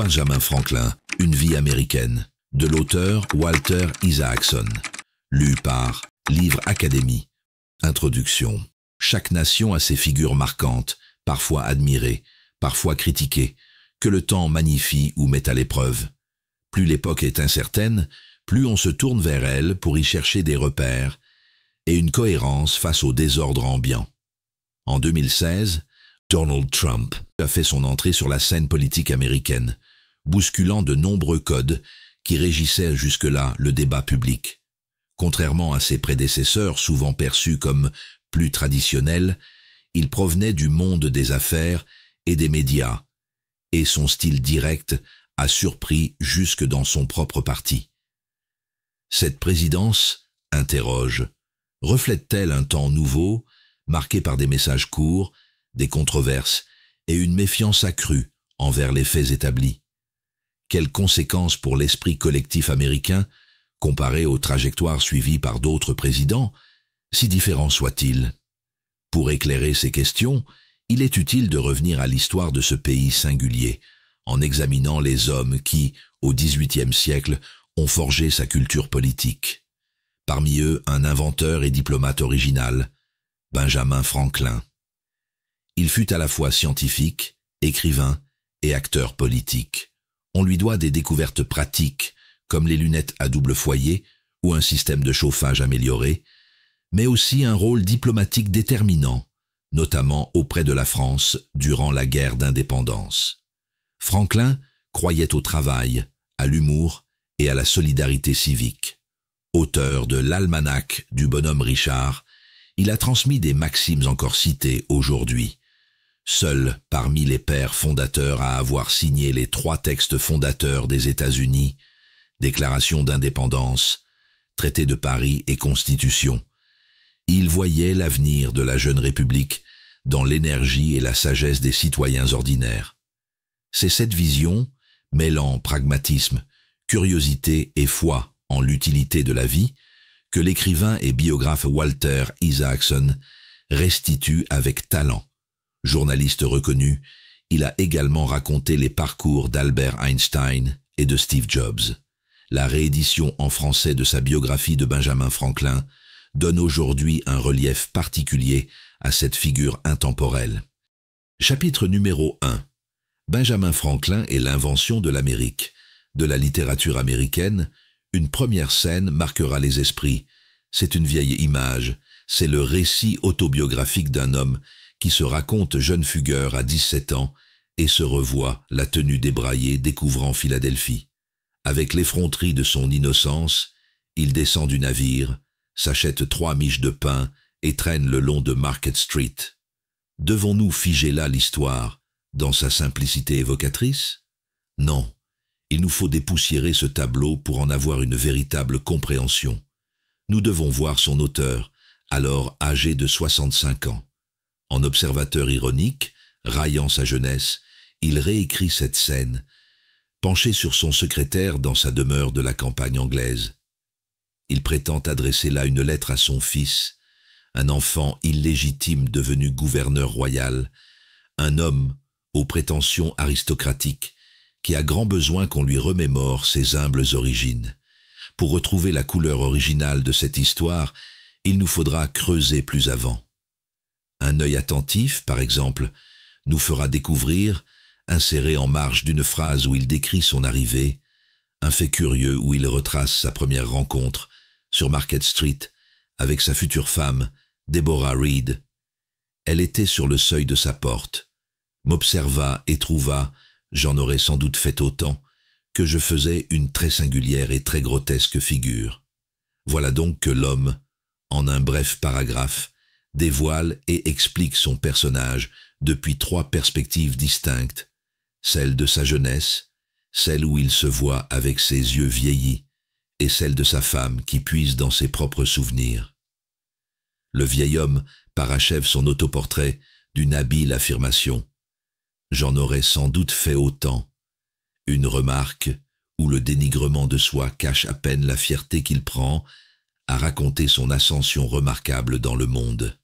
Benjamin Franklin, Une vie américaine, de l'auteur Walter Isaacson, lu par Livre Académie. Introduction. Chaque nation a ses figures marquantes, parfois admirées, parfois critiquées, que le temps magnifie ou met à l'épreuve. Plus l'époque est incertaine, plus on se tourne vers elle pour y chercher des repères et une cohérence face au désordre ambiant. En 2016, Donald Trump a fait son entrée sur la scène politique américaine, bousculant de nombreux codes qui régissaient jusque-là le débat public. Contrairement à ses prédécesseurs souvent perçus comme plus traditionnels, il provenait du monde des affaires et des médias, et son style direct a surpris jusque dans son propre parti. Cette présidence, interroge, reflète-t-elle un temps nouveau, marqué par des messages courts, des controverses et une méfiance accrue envers les faits établis? Quelles conséquences pour l'esprit collectif américain, comparé aux trajectoires suivies par d'autres présidents, si différents soient-ils? Pour éclairer ces questions, il est utile de revenir à l'histoire de ce pays singulier, en examinant les hommes qui, au XVIIIe siècle, ont forgé sa culture politique. Parmi eux, un inventeur et diplomate original, Benjamin Franklin. Il fut à la fois scientifique, écrivain et acteur politique. On lui doit des découvertes pratiques, comme les lunettes à double foyer ou un système de chauffage amélioré, mais aussi un rôle diplomatique déterminant, notamment auprès de la France durant la guerre d'indépendance. Franklin croyait au travail, à l'humour et à la solidarité civique. Auteur de l'Almanach du bonhomme Richard, il a transmis des maximes encore citées aujourd'hui. Seul parmi les pères fondateurs à avoir signé les 3 textes fondateurs des États-Unis, Déclaration d'indépendance, Traité de Paris et Constitution, il voyait l'avenir de la jeune République dans l'énergie et la sagesse des citoyens ordinaires. C'est cette vision, mêlant pragmatisme, curiosité et foi en l'utilité de la vie, que l'écrivain et biographe Walter Isaacson restitue avec talent. Journaliste reconnu, il a également raconté les parcours d'Albert Einstein et de Steve Jobs. La réédition en français de sa biographie de Benjamin Franklin donne aujourd'hui un relief particulier à cette figure intemporelle. Chapitre numéro 1. Benjamin Franklin et l'invention de l'Amérique. De la littérature américaine, une première scène marquera les esprits. C'est une vieille image, c'est le récit autobiographique d'un homme qui se raconte jeune fugueur à 17 ans et se revoit, la tenue débraillée, découvrant Philadelphie. Avec l'effronterie de son innocence, il descend du navire, s'achète 3 miches de pain et traîne le long de Market Street. Devons-nous figer là l'histoire, dans sa simplicité évocatrice? Non, il nous faut dépoussiérer ce tableau pour en avoir une véritable compréhension. Nous devons voir son auteur, alors âgé de 65 ans. En observateur ironique, raillant sa jeunesse, il réécrit cette scène, penché sur son secrétaire dans sa demeure de la campagne anglaise. Il prétend adresser là une lettre à son fils, un enfant illégitime devenu gouverneur royal, un homme aux prétentions aristocratiques, qui a grand besoin qu'on lui remémore ses humbles origines. Pour retrouver la couleur originale de cette histoire, il nous faudra creuser plus avant. Un œil attentif, par exemple, nous fera découvrir, inséré en marge d'une phrase où il décrit son arrivée, un fait curieux où il retrace sa première rencontre sur Market Street avec sa future femme, Deborah Reed. Elle était sur le seuil de sa porte, m'observa et trouva, j'en aurais sans doute fait autant, que je faisais une très singulière et très grotesque figure. Voilà donc que l'homme, en un bref paragraphe, dévoile et explique son personnage depuis 3 perspectives distinctes, celle de sa jeunesse, celle où il se voit avec ses yeux vieillis, et celle de sa femme qui puise dans ses propres souvenirs. Le vieil homme parachève son autoportrait d'une habile affirmation. J'en aurais sans doute fait autant. Une remarque où le dénigrement de soi cache à peine la fierté qu'il prend à raconter son ascension remarquable dans le monde.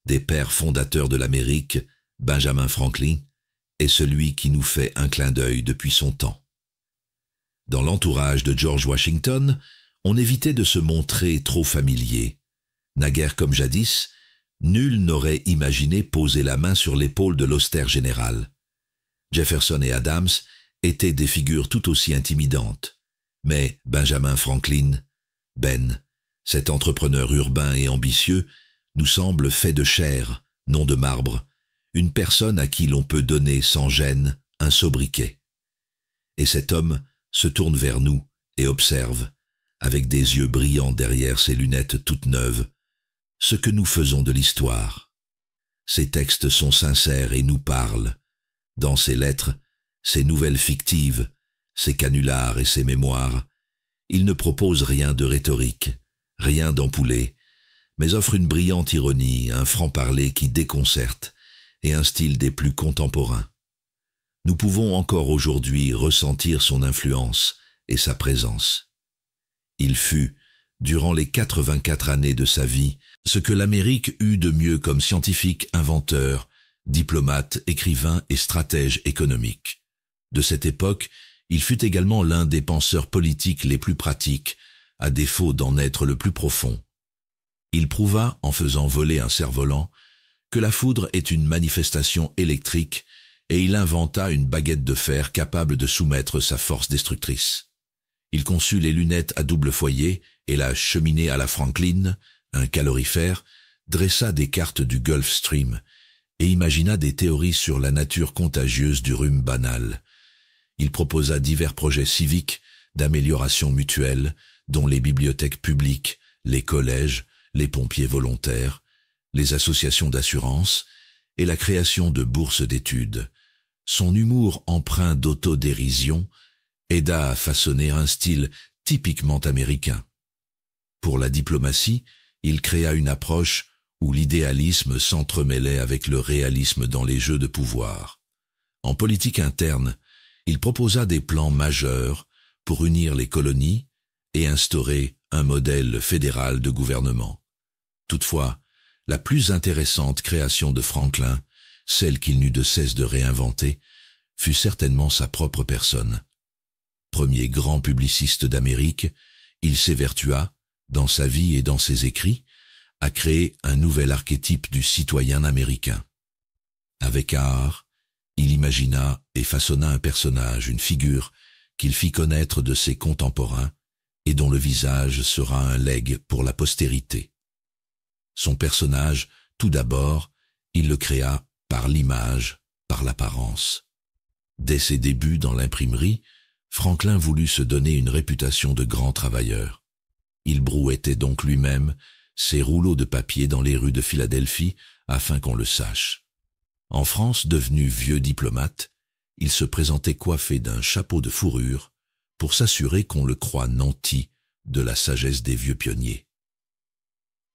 Des pères fondateurs de l'Amérique, Benjamin Franklin, est celui qui nous fait un clin d'œil depuis son temps. Dans l'entourage de George Washington, on évitait de se montrer trop familier. Naguère comme jadis, nul n'aurait imaginé poser la main sur l'épaule de l'austère général. Jefferson et Adams étaient des figures tout aussi intimidantes. Mais Benjamin Franklin, Ben, cet entrepreneur urbain et ambitieux, nous semble fait de chair, non de marbre, une personne à qui l'on peut donner sans gêne un sobriquet. Et cet homme se tourne vers nous et observe, avec des yeux brillants derrière ses lunettes toutes neuves, ce que nous faisons de l'histoire. Ses textes sont sincères et nous parlent. Dans ses lettres, ses nouvelles fictives, ses canulars et ses mémoires, il ne propose rien de rhétorique, rien d'ampoulé, mais offre une brillante ironie, un franc-parler qui déconcerte et un style des plus contemporains. Nous pouvons encore aujourd'hui ressentir son influence et sa présence. Il fut, durant les 84 années de sa vie, ce que l'Amérique eut de mieux comme scientifique, inventeur, diplomate, écrivain et stratège économique. De cette époque, il fut également l'un des penseurs politiques les plus pratiques, à défaut d'en être le plus profond. Il prouva, en faisant voler un cerf-volant, que la foudre est une manifestation électrique et il inventa une baguette de fer capable de soumettre sa force destructrice. Il conçut les lunettes à double foyer et la cheminée à la Franklin, un calorifère, dressa des cartes du Gulf Stream et imagina des théories sur la nature contagieuse du rhume banal. Il proposa divers projets civiques d'amélioration mutuelle, dont les bibliothèques publiques, les collèges, les pompiers volontaires, les associations d'assurance et la création de bourses d'études. Son humour empreint d'autodérision aida à façonner un style typiquement américain. Pour la diplomatie, il créa une approche où l'idéalisme s'entremêlait avec le réalisme dans les jeux de pouvoir. En politique interne, il proposa des plans majeurs pour unir les colonies et instaurer un modèle fédéral de gouvernement. Toutefois, la plus intéressante création de Franklin, celle qu'il n'eut de cesse de réinventer, fut certainement sa propre personne. Premier grand publiciste d'Amérique, il s'évertua, dans sa vie et dans ses écrits, à créer un nouvel archétype du citoyen américain. Avec art, il imagina et façonna un personnage, une figure, qu'il fit connaître de ses contemporains et dont le visage sera un legs pour la postérité. Son personnage, tout d'abord, il le créa par l'image, par l'apparence. Dès ses débuts dans l'imprimerie, Franklin voulut se donner une réputation de grand travailleur. Il brouettait donc lui-même ses rouleaux de papier dans les rues de Philadelphie afin qu'on le sache. En France, devenu vieux diplomate, il se présentait coiffé d'un chapeau de fourrure pour s'assurer qu'on le croie nanti de la sagesse des vieux pionniers.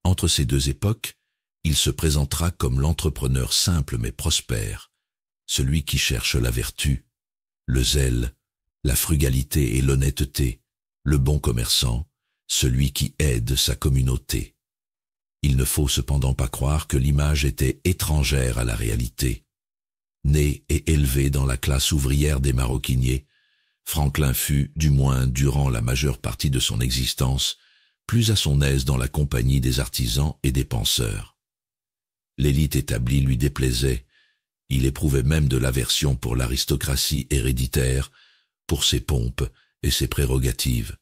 Entre ces deux époques, il se présentera comme l'entrepreneur simple mais prospère, celui qui cherche la vertu, le zèle, la frugalité et l'honnêteté, le bon commerçant, celui qui aide sa communauté. Il ne faut cependant pas croire que l'image était étrangère à la réalité. Né et élevé dans la classe ouvrière des maroquiniers, Franklin fut, du moins durant la majeure partie de son existence, plus à son aise dans la compagnie des artisans et des penseurs. L'élite établie lui déplaisait, il éprouvait même de l'aversion pour l'aristocratie héréditaire, pour ses pompes et ses prérogatives.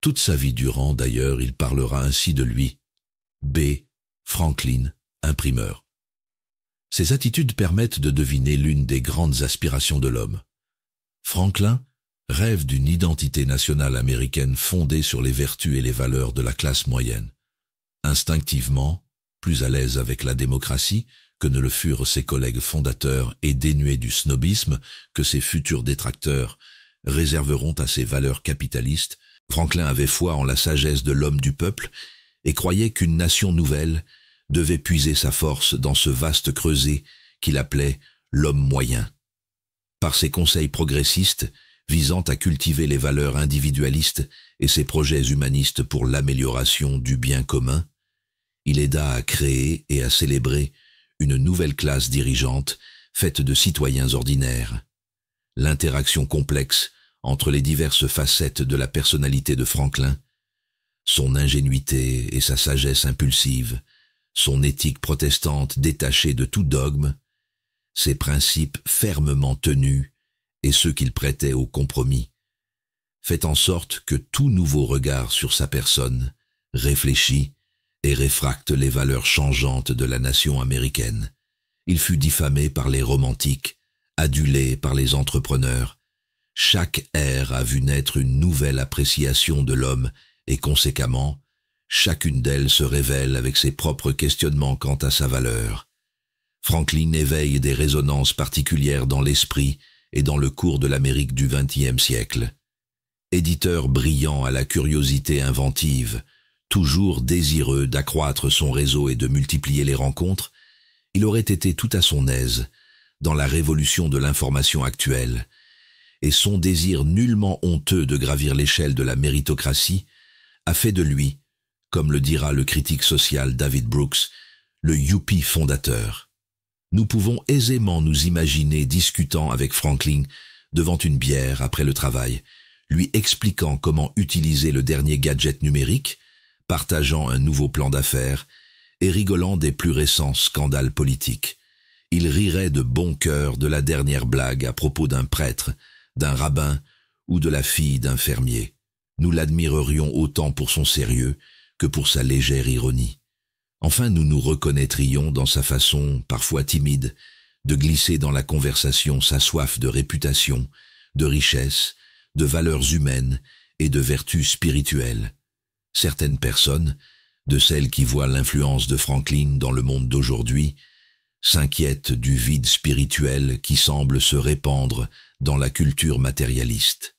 Toute sa vie durant, d'ailleurs, il parlera ainsi de lui, B. Franklin, imprimeur. Ces attitudes permettent de deviner l'une des grandes aspirations de l'homme. Franklin rêve d'une identité nationale américaine fondée sur les vertus et les valeurs de la classe moyenne. Instinctivement, plus à l'aise avec la démocratie que ne le furent ses collègues fondateurs et dénué du snobisme que ses futurs détracteurs réserveront à ses valeurs capitalistes, Franklin avait foi en la sagesse de l'homme du peuple et croyait qu'une nation nouvelle devait puiser sa force dans ce vaste creuset qu'il appelait l'homme moyen. Par ses conseils progressistes, visant à cultiver les valeurs individualistes et ses projets humanistes pour l'amélioration du bien commun, il aida à créer et à célébrer une nouvelle classe dirigeante faite de citoyens ordinaires. L'interaction complexe entre les diverses facettes de la personnalité de Franklin, son ingénuité et sa sagesse impulsive, son éthique protestante détachée de tout dogme, ses principes fermement tenus et ceux qu'il prêtait au compromis, fait en sorte que tout nouveau regard sur sa personne réfléchit et réfracte les valeurs changeantes de la nation américaine. Il fut diffamé par les romantiques, adulé par les entrepreneurs. Chaque ère a vu naître une nouvelle appréciation de l'homme et conséquemment, chacune d'elles se révèle avec ses propres questionnements quant à sa valeur. Franklin éveille des résonances particulières dans l'esprit et dans le cours de l'Amérique du XXe siècle. Éditeur brillant à la curiosité inventive, toujours désireux d'accroître son réseau et de multiplier les rencontres, il aurait été tout à son aise dans la révolution de l'information actuelle, et son désir nullement honteux de gravir l'échelle de la méritocratie a fait de lui, comme le dira le critique social David Brooks, le youpi fondateur. Nous pouvons aisément nous imaginer discutant avec Franklin devant une bière après le travail, lui expliquant comment utiliser le dernier gadget numérique, partageant un nouveau plan d'affaires et rigolant des plus récents scandales politiques. Il rirait de bon cœur de la dernière blague à propos d'un prêtre, d'un rabbin ou de la fille d'un fermier. Nous l'admirerions autant pour son sérieux que pour sa légère ironie. Enfin, nous nous reconnaîtrions dans sa façon, parfois timide, de glisser dans la conversation sa soif de réputation, de richesse, de valeurs humaines et de vertus spirituelles. Certaines personnes, de celles qui voient l'influence de Franklin dans le monde d'aujourd'hui, s'inquiètent du vide spirituel qui semble se répandre dans la culture matérialiste.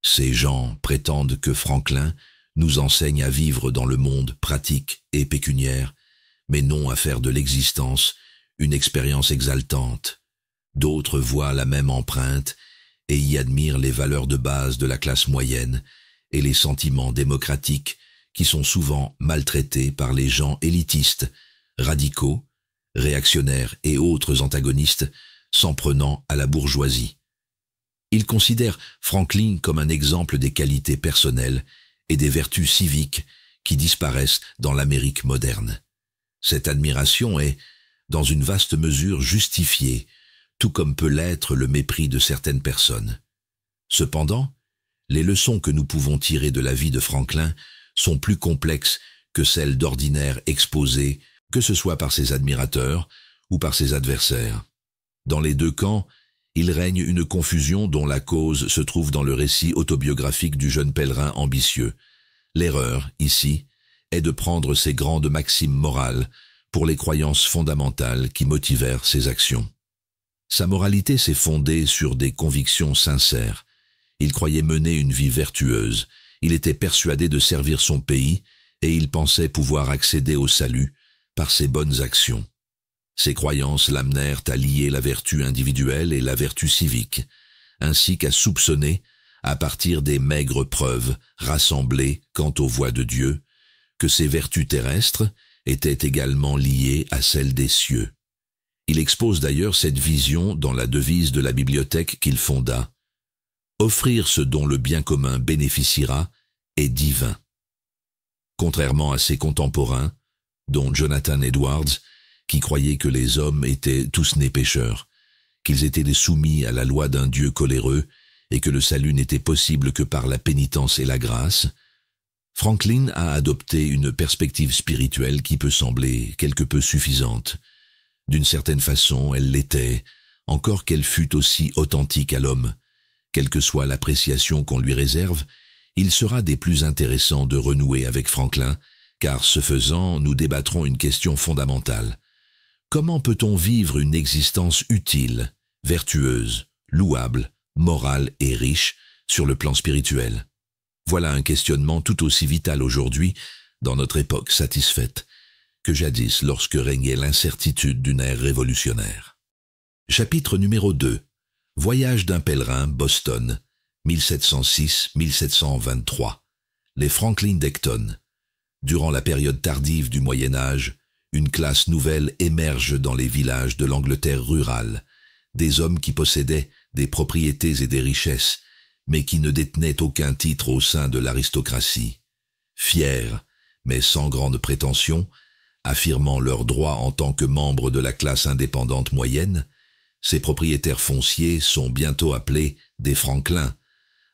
Ces gens prétendent que Franklin nous enseigne à vivre dans le monde pratique et pécuniaire, mais non à faire de l'existence une expérience exaltante. D'autres voient la même empreinte et y admirent les valeurs de base de la classe moyenne et les sentiments démocratiques qui sont souvent maltraités par les gens élitistes, radicaux, réactionnaires et autres antagonistes s'en prenant à la bourgeoisie. Ils considèrent Franklin comme un exemple des qualités personnelles et des vertus civiques qui disparaissent dans l'Amérique moderne. Cette admiration est, dans une vaste mesure, justifiée, tout comme peut l'être le mépris de certaines personnes. Cependant, les leçons que nous pouvons tirer de la vie de Franklin sont plus complexes que celles d'ordinaire exposées, que ce soit par ses admirateurs ou par ses adversaires. Dans les deux camps, il règne une confusion dont la cause se trouve dans le récit autobiographique du jeune pèlerin ambitieux. L'erreur, ici, est de prendre ces grandes maximes morales pour les croyances fondamentales qui motivèrent ses actions. Sa moralité s'est fondée sur des convictions sincères. Il croyait mener une vie vertueuse, il était persuadé de servir son pays et il pensait pouvoir accéder au salut par ses bonnes actions. Ces croyances l'amenèrent à lier la vertu individuelle et la vertu civique, ainsi qu'à soupçonner, à partir des maigres preuves rassemblées quant aux voies de Dieu, que ces vertus terrestres étaient également liées à celles des cieux. Il expose d'ailleurs cette vision dans la devise de la bibliothèque qu'il fonda. Offrir ce dont le bien commun bénéficiera est divin. Contrairement à ses contemporains, dont Jonathan Edwards, qui croyaient que les hommes étaient tous nés pécheurs, qu'ils étaient des soumis à la loi d'un Dieu coléreux et que le salut n'était possible que par la pénitence et la grâce, Franklin a adopté une perspective spirituelle qui peut sembler quelque peu suffisante. D'une certaine façon, elle l'était, encore qu'elle fût aussi authentique à l'homme. Quelle que soit l'appréciation qu'on lui réserve, il sera des plus intéressants de renouer avec Franklin, car ce faisant, nous débattrons une question fondamentale. Comment peut-on vivre une existence utile, vertueuse, louable, morale et riche sur le plan spirituel? Voilà un questionnement tout aussi vital aujourd'hui, dans notre époque satisfaite, que jadis lorsque régnait l'incertitude d'une ère révolutionnaire. Chapitre numéro 2. Voyage d'un pèlerin, Boston, 1706-1723. Les Franklin d'Ecton. Durant la période tardive du Moyen Âge, une classe nouvelle émerge dans les villages de l'Angleterre rurale, des hommes qui possédaient des propriétés et des richesses, mais qui ne détenaient aucun titre au sein de l'aristocratie. Fiers, mais sans grande prétention, affirmant leurs droits en tant que membres de la classe indépendante moyenne, ces propriétaires fonciers sont bientôt appelés des Franklins,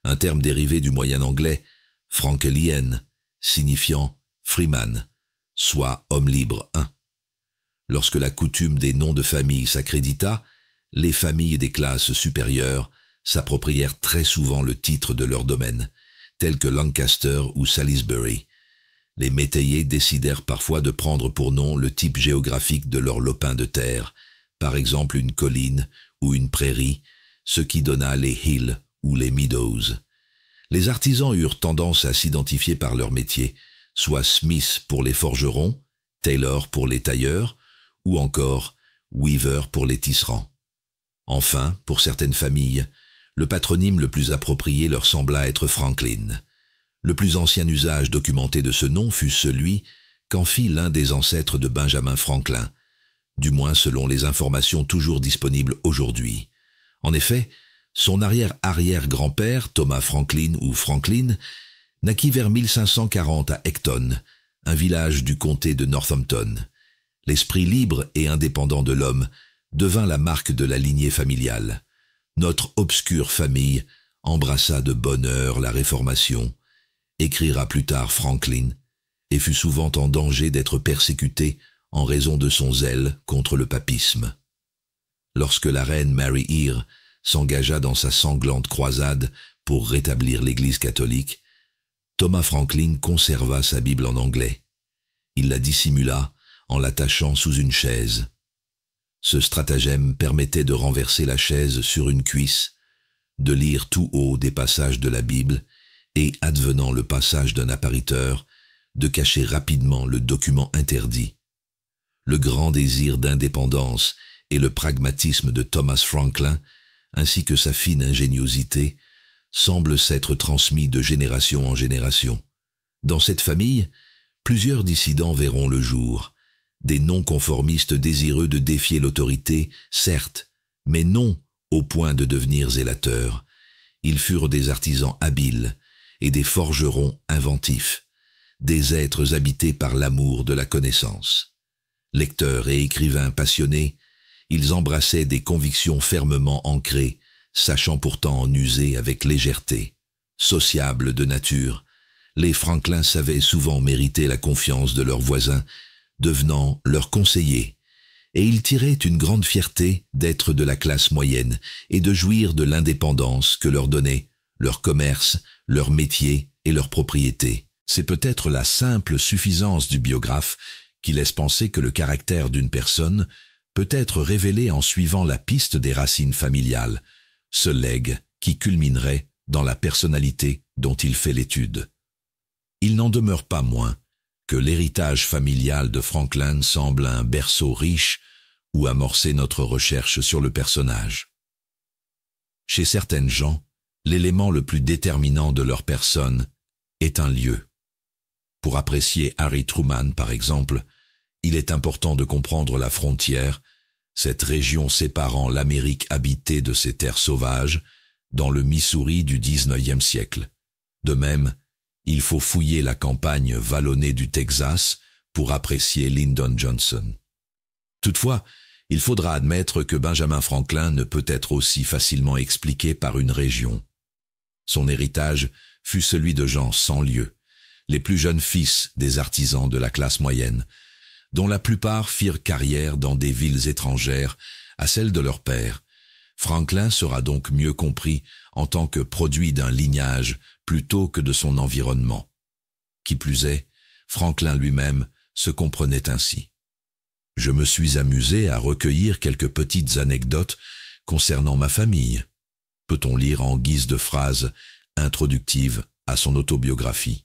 un terme dérivé du moyen anglais frankelien, signifiant freeman, soit homme libre 1. Lorsque la coutume des noms de famille s'accrédita, les familles des classes supérieures s'approprièrent très souvent le titre de leur domaine, tels que Lancaster ou Salisbury. Les métayers décidèrent parfois de prendre pour nom le type géographique de leur lopin de terre, par exemple une colline ou une prairie, ce qui donna les hills ou les meadows. Les artisans eurent tendance à s'identifier par leur métier, soit Smith pour les forgerons, Taylor pour les tailleurs, ou encore Weaver pour les tisserands. Enfin, pour certaines familles, le patronyme le plus approprié leur sembla être Franklin. Le plus ancien usage documenté de ce nom fut celui qu'en fit l'un des ancêtres de Benjamin Franklin, du moins selon les informations toujours disponibles aujourd'hui. En effet, son arrière-arrière-grand-père, Thomas Franklin ou Franklin, naquit vers 1540 à Ecton, un village du comté de Northampton. L'esprit libre et indépendant de l'homme devint la marque de la lignée familiale. Notre obscure famille embrassa de bonne heure la Réformation, écrira plus tard Franklin, et fut souvent en danger d'être persécuté en raison de son zèle contre le papisme. Lorsque la reine Mary Eyre s'engagea dans sa sanglante croisade pour rétablir l'Église catholique, Thomas Franklin conserva sa Bible en anglais. Il la dissimula en l'attachant sous une chaise. Ce stratagème permettait de renverser la chaise sur une cuisse, de lire tout haut des passages de la Bible et, advenant le passage d'un appariteur, de cacher rapidement le document interdit. Le grand désir d'indépendance et le pragmatisme de Thomas Franklin, ainsi que sa fine ingéniosité, semblent s'être transmis de génération en génération. Dans cette famille, plusieurs dissidents verront le jour. Des non-conformistes désireux de défier l'autorité, certes, mais non au point de devenir zélateurs. Ils furent des artisans habiles et des forgerons inventifs, des êtres habités par l'amour de la connaissance. Lecteurs et écrivains passionnés, ils embrassaient des convictions fermement ancrées, sachant pourtant en user avec légèreté. Sociables de nature, les Franklins savaient souvent mériter la confiance de leurs voisins, devenant leurs conseillers, et ils tiraient une grande fierté d'être de la classe moyenne et de jouir de l'indépendance que leur donnait leur commerce, leur métier et leur propriété. C'est peut-être la simple suffisance du biographe qui laisse penser que le caractère d'une personne peut être révélé en suivant la piste des racines familiales, ce legs qui culminerait dans la personnalité dont il fait l'étude. Il n'en demeure pas moins que l'héritage familial de Franklin semble un berceau riche où amorcer notre recherche sur le personnage. Chez certaines gens, l'élément le plus déterminant de leur personne est un lieu. Pour apprécier Harry Truman, par exemple, il est important de comprendre la frontière, cette région séparant l'Amérique habitée de ses terres sauvages, dans le Missouri du XIXe siècle. De même, il faut fouiller la campagne vallonnée du Texas pour apprécier Lyndon Johnson. Toutefois, il faudra admettre que Benjamin Franklin ne peut être aussi facilement expliqué par une région. Son héritage fut celui de gens sans lieu, les plus jeunes fils des artisans de la classe moyenne, dont la plupart firent carrière dans des villes étrangères à celles de leur père. Franklin sera donc mieux compris en tant que produit d'un lignage plutôt que de son environnement. Qui plus est, Franklin lui-même se comprenait ainsi. Je me suis amusé à recueillir quelques petites anecdotes concernant ma famille, peut-on lire en guise de phrase introductive à son autobiographie.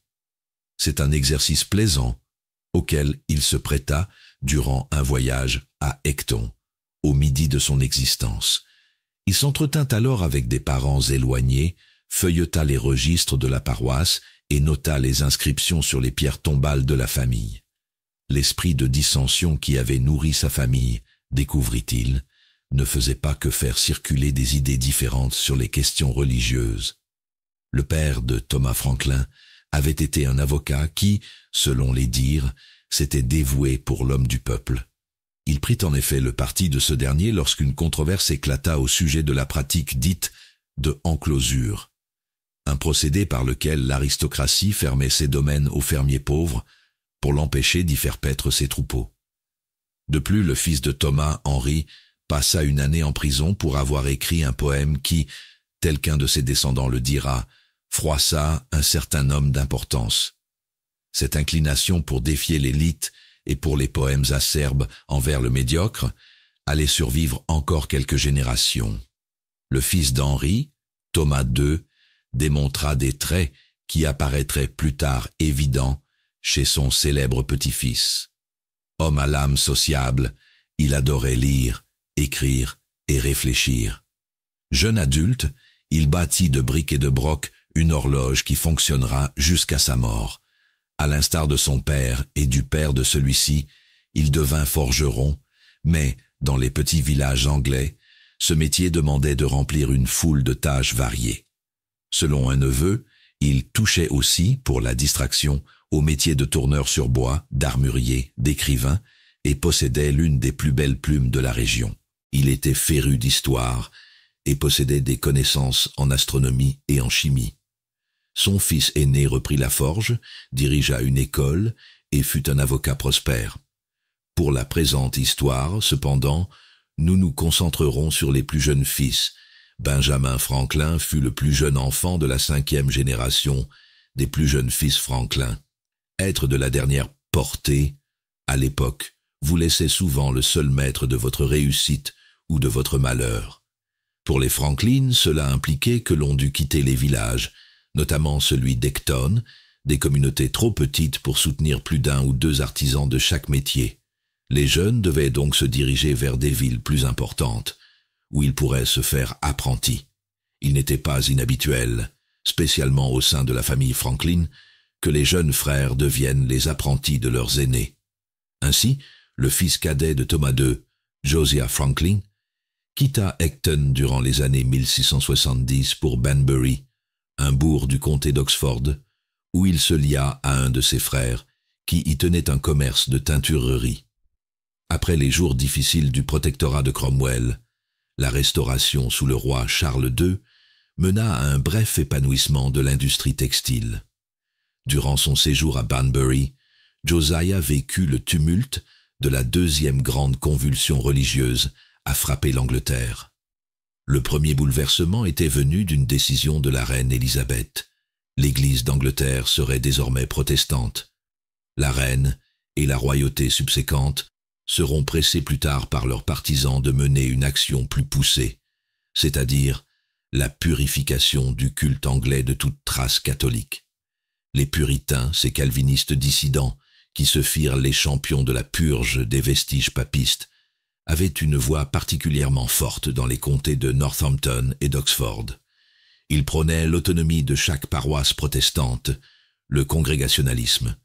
C'est un exercice plaisant auquel il se prêta durant un voyage à Ecton, au midi de son existence. Il s'entretint alors avec des parents éloignés, feuilleta les registres de la paroisse et nota les inscriptions sur les pierres tombales de la famille. L'esprit de dissension qui avait nourri sa famille, découvrit-il, ne faisait pas que faire circuler des idées différentes sur les questions religieuses. Le père de Thomas Franklin avait été un avocat qui, selon les dires, s'était dévoué pour l'homme du peuple. Il prit en effet le parti de ce dernier lorsqu'une controverse éclata au sujet de la pratique dite de enclosure, un procédé par lequel l'aristocratie fermait ses domaines aux fermiers pauvres pour l'empêcher d'y faire paître ses troupeaux. De plus, le fils de Thomas, Henry, passa une année en prison pour avoir écrit un poème qui, tel qu'un de ses descendants le dira, froissa un certain homme d'importance. Cette inclination pour défier l'élite et pour les poèmes acerbes envers le médiocre allait survivre encore quelques générations. Le fils d'Henri, Thomas II, démontra des traits qui apparaîtraient plus tard évidents chez son célèbre petit-fils. Homme à l'âme sociable, il adorait lire, écrire et réfléchir. Jeune adulte, il bâtit de briques et de broc une horloge qui fonctionnera jusqu'à sa mort. À l'instar de son père et du père de celui-ci, il devint forgeron, mais, dans les petits villages anglais, ce métier demandait de remplir une foule de tâches variées. Selon un neveu, il touchait aussi, pour la distraction, au métier de tourneur sur bois, d'armurier, d'écrivain, et possédait l'une des plus belles plumes de la région. Il était féru d'histoire et possédait des connaissances en astronomie et en chimie. Son fils aîné reprit la forge, dirigea une école et fut un avocat prospère. Pour la présente histoire, cependant, nous nous concentrerons sur les plus jeunes fils. Benjamin Franklin fut le plus jeune enfant de la 5e génération des plus jeunes fils Franklin. Être de la dernière portée, à l'époque, vous laissait souvent le seul maître de votre réussite ou de votre malheur. Pour les Franklin, cela impliquait que l'on dût quitter les villages, notamment celui d'Ecton, des communautés trop petites pour soutenir plus d'un ou deux artisans de chaque métier. Les jeunes devaient donc se diriger vers des villes plus importantes, où ils pourraient se faire apprentis. Il n'était pas inhabituel, spécialement au sein de la famille Franklin, que les jeunes frères deviennent les apprentis de leurs aînés. Ainsi, le fils cadet de Thomas II, Josiah Franklin, quitta Ecton durant les années 1670 pour Banbury, un bourg du comté d'Oxford, où il se lia à un de ses frères, qui y tenait un commerce de teinturerie. Après les jours difficiles du protectorat de Cromwell, la restauration sous le roi Charles II mena à un bref épanouissement de l'industrie textile. Durant son séjour à Banbury, Josiah vécut le tumulte de la 2e grande convulsion religieuse à frapper l'Angleterre. Le premier bouleversement était venu d'une décision de la reine Élisabeth. L'Église d'Angleterre serait désormais protestante. La reine et la royauté subséquente seront pressés plus tard par leurs partisans de mener une action plus poussée, c'est-à-dire la purification du culte anglais de toute trace catholique. Les puritains, ces calvinistes dissidents, qui se firent les champions de la purge des vestiges papistes, avaient une voix particulièrement forte dans les comtés de Northampton et d'Oxford. Ils prônaient l'autonomie de chaque paroisse protestante, le congrégationalisme.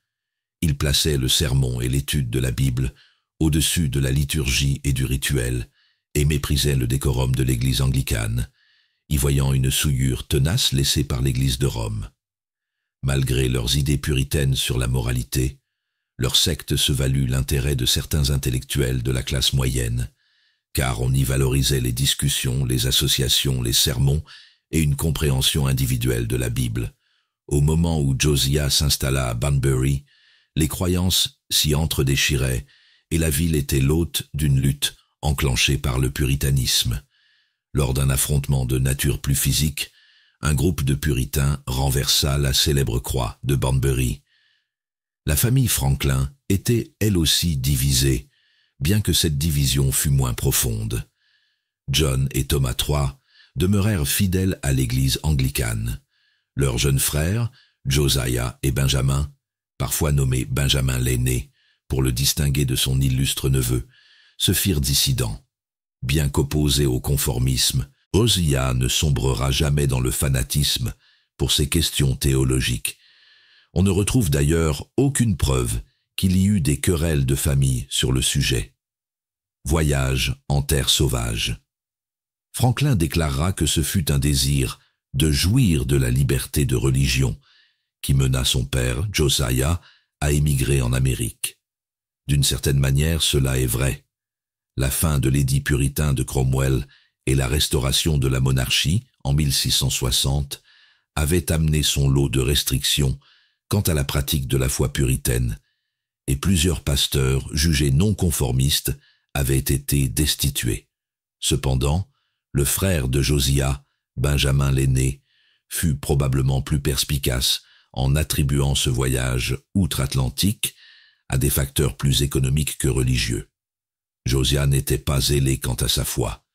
Ils plaçaient le sermon et l'étude de la Bible au-dessus de la liturgie et du rituel, et méprisaient le décorum de l'Église anglicane, y voyant une souillure tenace laissée par l'Église de Rome. Malgré leurs idées puritaines sur la moralité, leur secte se valut l'intérêt de certains intellectuels de la classe moyenne, car on y valorisait les discussions, les associations, les sermons et une compréhension individuelle de la Bible. Au moment où Josiah s'installa à Banbury, les croyances s'y entredéchiraient et la ville était l'hôte d'une lutte enclenchée par le puritanisme. Lors d'un affrontement de nature plus physique, un groupe de puritains renversa la célèbre croix de Banbury. La famille Franklin était elle aussi divisée, bien que cette division fût moins profonde. John et Thomas III demeurèrent fidèles à l'église anglicane. Leurs jeunes frères, Josiah et Benjamin, parfois nommé Benjamin l'aîné, pour le distinguer de son illustre neveu, se firent dissidents. Bien qu'opposé au conformisme, Josiah ne sombrera jamais dans le fanatisme pour ces questions théologiques. On ne retrouve d'ailleurs aucune preuve qu'il y eut des querelles de famille sur le sujet. Voyage en terre sauvage. Franklin déclarera que ce fut un désir de jouir de la liberté de religion qui mena son père, Josiah, à émigrer en Amérique. D'une certaine manière, cela est vrai. La fin de l'édit puritain de Cromwell et la restauration de la monarchie, en 1660, avaient amené son lot de restrictions quant à la pratique de la foi puritaine, et plusieurs pasteurs, jugés non conformistes, avaient été destitués. Cependant, le frère de Josiah, Benjamin l'aîné, fut probablement plus perspicace en attribuant ce voyage outre-Atlantique à des facteurs plus économiques que religieux. Josiah n'était pas zélé quant à sa foi.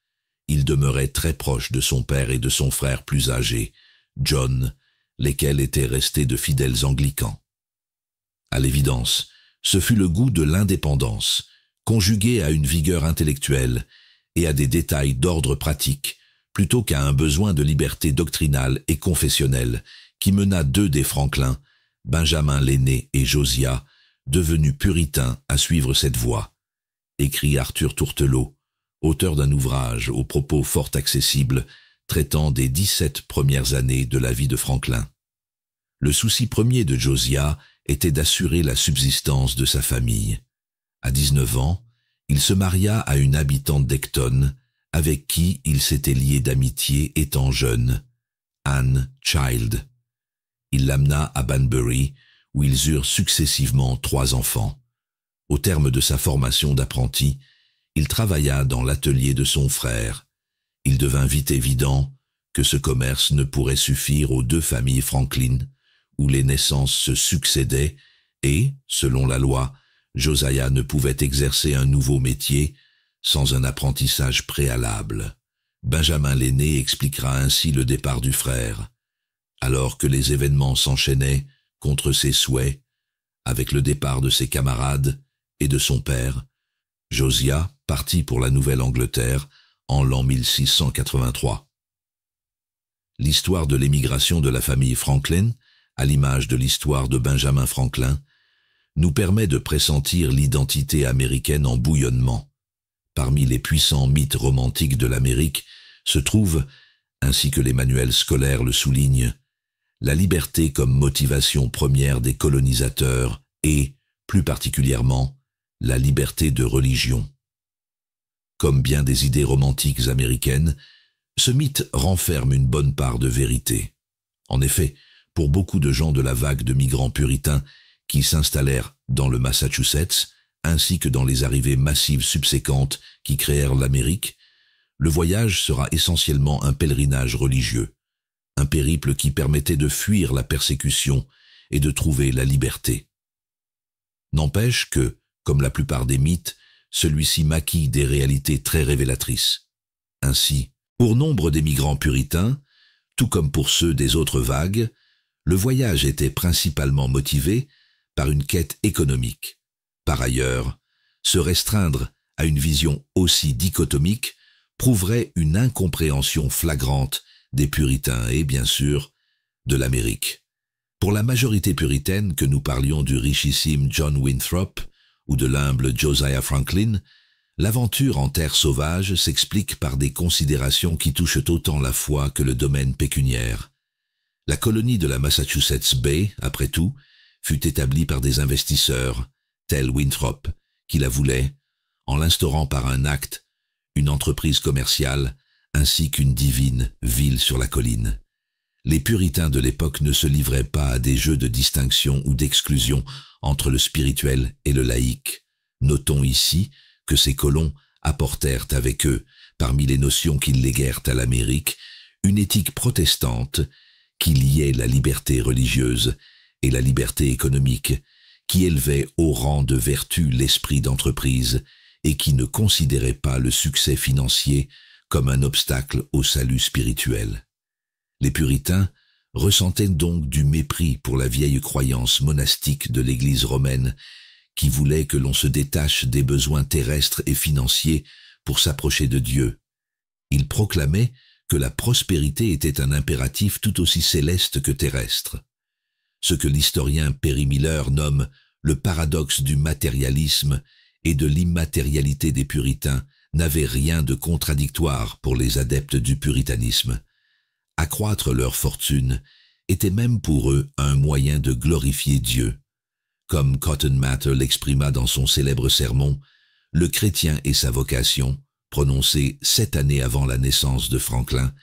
Il demeurait très proche de son père et de son frère plus âgé, John, lesquels étaient restés de fidèles anglicans. À l'évidence, ce fut le goût de l'indépendance, conjugué à une vigueur intellectuelle et à des détails d'ordre pratique, plutôt qu'à un besoin de liberté doctrinale et confessionnelle, qui mena deux des Franklin, Benjamin l'aîné et Josiah, devenus puritains, à suivre cette voie, écrit Arthur Tourtelot, auteur d'un ouvrage aux propos fort accessibles, traitant des 17 premières années de la vie de Franklin. Le souci premier de Josiah était d'assurer la subsistance de sa famille. À 19 ans, il se maria à une habitante d'Ecton, avec qui il s'était lié d'amitié étant jeune, Anne Child. Il l'amena à Banbury, où ils eurent successivement 3 enfants. Au terme de sa formation d'apprenti, il travailla dans l'atelier de son frère. Il devint vite évident que ce commerce ne pourrait suffire aux 2 familles Franklin, où les naissances se succédaient et, selon la loi, Josiah ne pouvait exercer un nouveau métier sans un apprentissage préalable. Benjamin l'aîné expliquera ainsi le départ du frère. Alors que les événements s'enchaînaient contre ses souhaits, avec le départ de ses camarades et de son père, Josiah partit pour la Nouvelle-Angleterre en l'an 1683. L'histoire de l'émigration de la famille Franklin, à l'image de l'histoire de Benjamin Franklin, nous permet de pressentir l'identité américaine en bouillonnement. Parmi les puissants mythes romantiques de l'Amérique se trouve, ainsi que les manuels scolaires le soulignent, la liberté comme motivation première des colonisateurs et, plus particulièrement, la liberté de religion. Comme bien des idées romantiques américaines, ce mythe renferme une bonne part de vérité. En effet, pour beaucoup de gens de la vague de migrants puritains qui s'installèrent dans le Massachusetts, ainsi que dans les arrivées massives subséquentes qui créèrent l'Amérique, le voyage sera essentiellement un pèlerinage religieux, un périple qui permettait de fuir la persécution et de trouver la liberté. N'empêche que, comme la plupart des mythes, celui-ci maquille des réalités très révélatrices. Ainsi, pour nombre des migrants puritains, tout comme pour ceux des autres vagues, le voyage était principalement motivé par une quête économique. Par ailleurs, se restreindre à une vision aussi dichotomique prouverait une incompréhension flagrante des puritains et, bien sûr, de l'Amérique. Pour la majorité puritaine, que nous parlions du richissime John Winthrop ou de l'humble Josiah Franklin, l'aventure en terre sauvage s'explique par des considérations qui touchent autant la foi que le domaine pécuniaire. La colonie de la Massachusetts Bay, après tout, fut établie par des investisseurs, tels Winthrop, qui la voulaient, en l'instaurant par un acte, une entreprise commerciale, ainsi qu'une divine ville sur la colline. Les puritains de l'époque ne se livraient pas à des jeux de distinction ou d'exclusion entre le spirituel et le laïque. Notons ici que ces colons apportèrent avec eux, parmi les notions qu'ils léguèrent à l'Amérique, une éthique protestante qui liait la liberté religieuse et la liberté économique, qui élevait au rang de vertu l'esprit d'entreprise et qui ne considérait pas le succès financier comme un obstacle au salut spirituel. Les puritains ressentaient donc du mépris pour la vieille croyance monastique de l'Église romaine qui voulait que l'on se détache des besoins terrestres et financiers pour s'approcher de Dieu. Ils proclamaient que la prospérité était un impératif tout aussi céleste que terrestre. Ce que l'historien Perry Miller nomme le paradoxe du matérialisme et de l'immatérialité des puritains n'avait rien de contradictoire pour les adeptes du puritanisme. Accroître leur fortune était même pour eux un moyen de glorifier Dieu. Comme Cotton Mather l'exprima dans son célèbre sermon, le chrétien et sa vocation, prononcé 7 années avant la naissance de Franklin,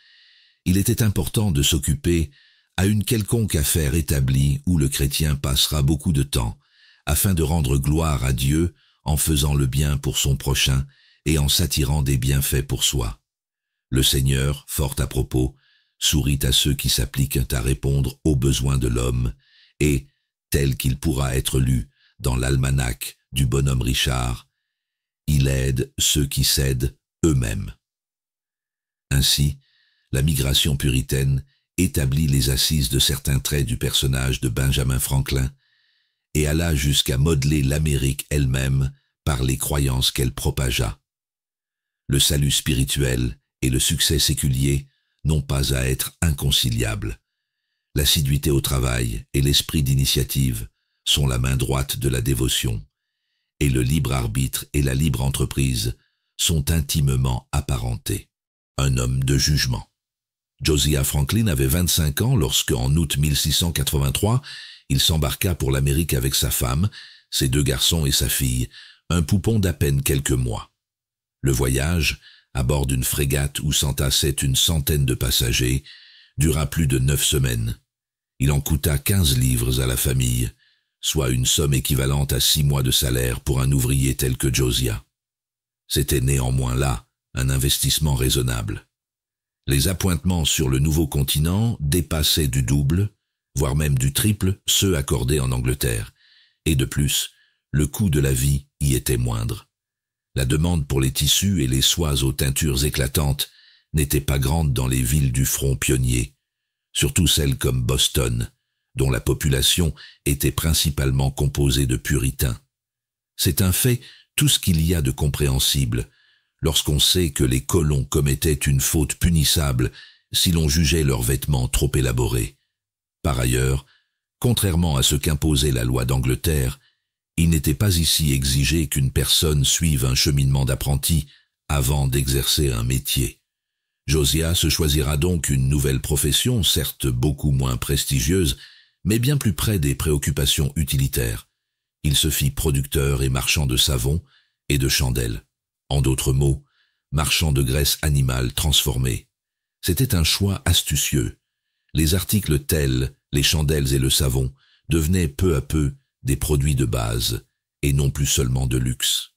il était important de s'occuper à une quelconque affaire établie où le chrétien passera beaucoup de temps, afin de rendre gloire à Dieu en faisant le bien pour son prochain et en s'attirant des bienfaits pour soi. Le Seigneur, fort à propos, sourit à ceux qui s'appliquent à répondre aux besoins de l'homme et, tel qu'il pourra être lu dans l'almanach du bonhomme Richard, il aide ceux qui cèdent eux-mêmes. Ainsi, la migration puritaine établit les assises de certains traits du personnage de Benjamin Franklin et alla jusqu'à modeler l'Amérique elle-même par les croyances qu'elle propagea. Le salut spirituel et le succès séculier n'ont pas à être inconciliables. L'assiduité au travail et l'esprit d'initiative sont la main droite de la dévotion, et le libre arbitre et la libre entreprise sont intimement apparentés. Un homme de jugement. Josiah Franklin avait 25 ans lorsque, en août 1683, il s'embarqua pour l'Amérique avec sa femme, ses 2 garçons et sa fille, un poupon d'à peine quelques mois. Le voyage, à bord d'une frégate où s'entassaient une centaine de passagers, dura plus de 9 semaines. Il en coûta 15 livres à la famille, soit une somme équivalente à 6 mois de salaire pour un ouvrier tel que Josiah. C'était néanmoins là un investissement raisonnable. Les appointements sur le nouveau continent dépassaient du double, voire même du triple, ceux accordés en Angleterre, et de plus, le coût de la vie y était moindre. La demande pour les tissus et les soies aux teintures éclatantes n'était pas grande dans les villes du front pionnier, surtout celles comme Boston, dont la population était principalement composée de puritains. C'est un fait tout ce qu'il y a de compréhensible lorsqu'on sait que les colons commettaient une faute punissable si l'on jugeait leurs vêtements trop élaborés. Par ailleurs, contrairement à ce qu'imposait la loi d'Angleterre, il n'était pas ici exigé qu'une personne suive un cheminement d'apprenti avant d'exercer un métier. Josiah se choisira donc une nouvelle profession, certes beaucoup moins prestigieuse, mais bien plus près des préoccupations utilitaires. Il se fit producteur et marchand de savon et de chandelles. En d'autres mots, marchand de graisse animale transformée. C'était un choix astucieux. Les articles tels, les chandelles et le savon, devenaient peu à peu des produits de base, et non plus seulement de luxe.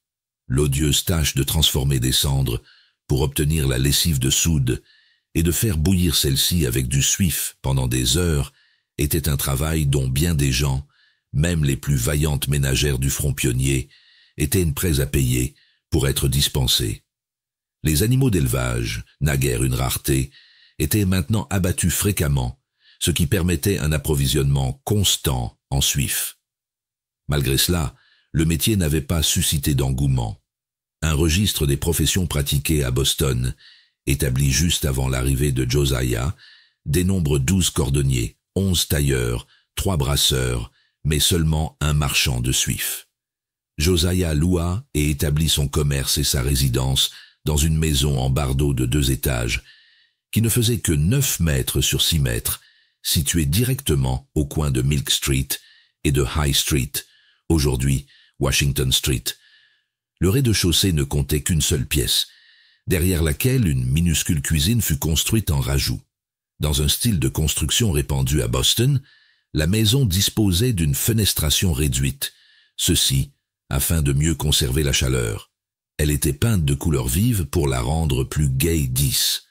L'odieuse tâche de transformer des cendres pour obtenir la lessive de soude et de faire bouillir celle-ci avec du suif pendant des heures était un travail dont bien des gens, même les plus vaillantes ménagères du front pionnier, étaient prêts à payer pour être dispensés. Les animaux d'élevage, naguère une rareté, étaient maintenant abattus fréquemment, ce qui permettait un approvisionnement constant en suif. Malgré cela, le métier n'avait pas suscité d'engouement. Un registre des professions pratiquées à Boston, établi juste avant l'arrivée de Josiah, dénombre 12 cordonniers, 11 tailleurs, 3 brasseurs, mais seulement un marchand de suif. Josiah loua et établit son commerce et sa résidence dans une maison en bardeau de 2 étages, qui ne faisait que 9 mètres sur 6 mètres, située directement au coin de Milk Street et de High Street, aujourd'hui Washington Street. Le rez-de-chaussée ne comptait qu'une seule pièce, derrière laquelle une minuscule cuisine fut construite en rajout. Dans un style de construction répandu à Boston, la maison disposait d'une fenestration réduite, ceci afin de mieux conserver la chaleur. Elle était peinte de couleurs vives pour la rendre plus gaie 10.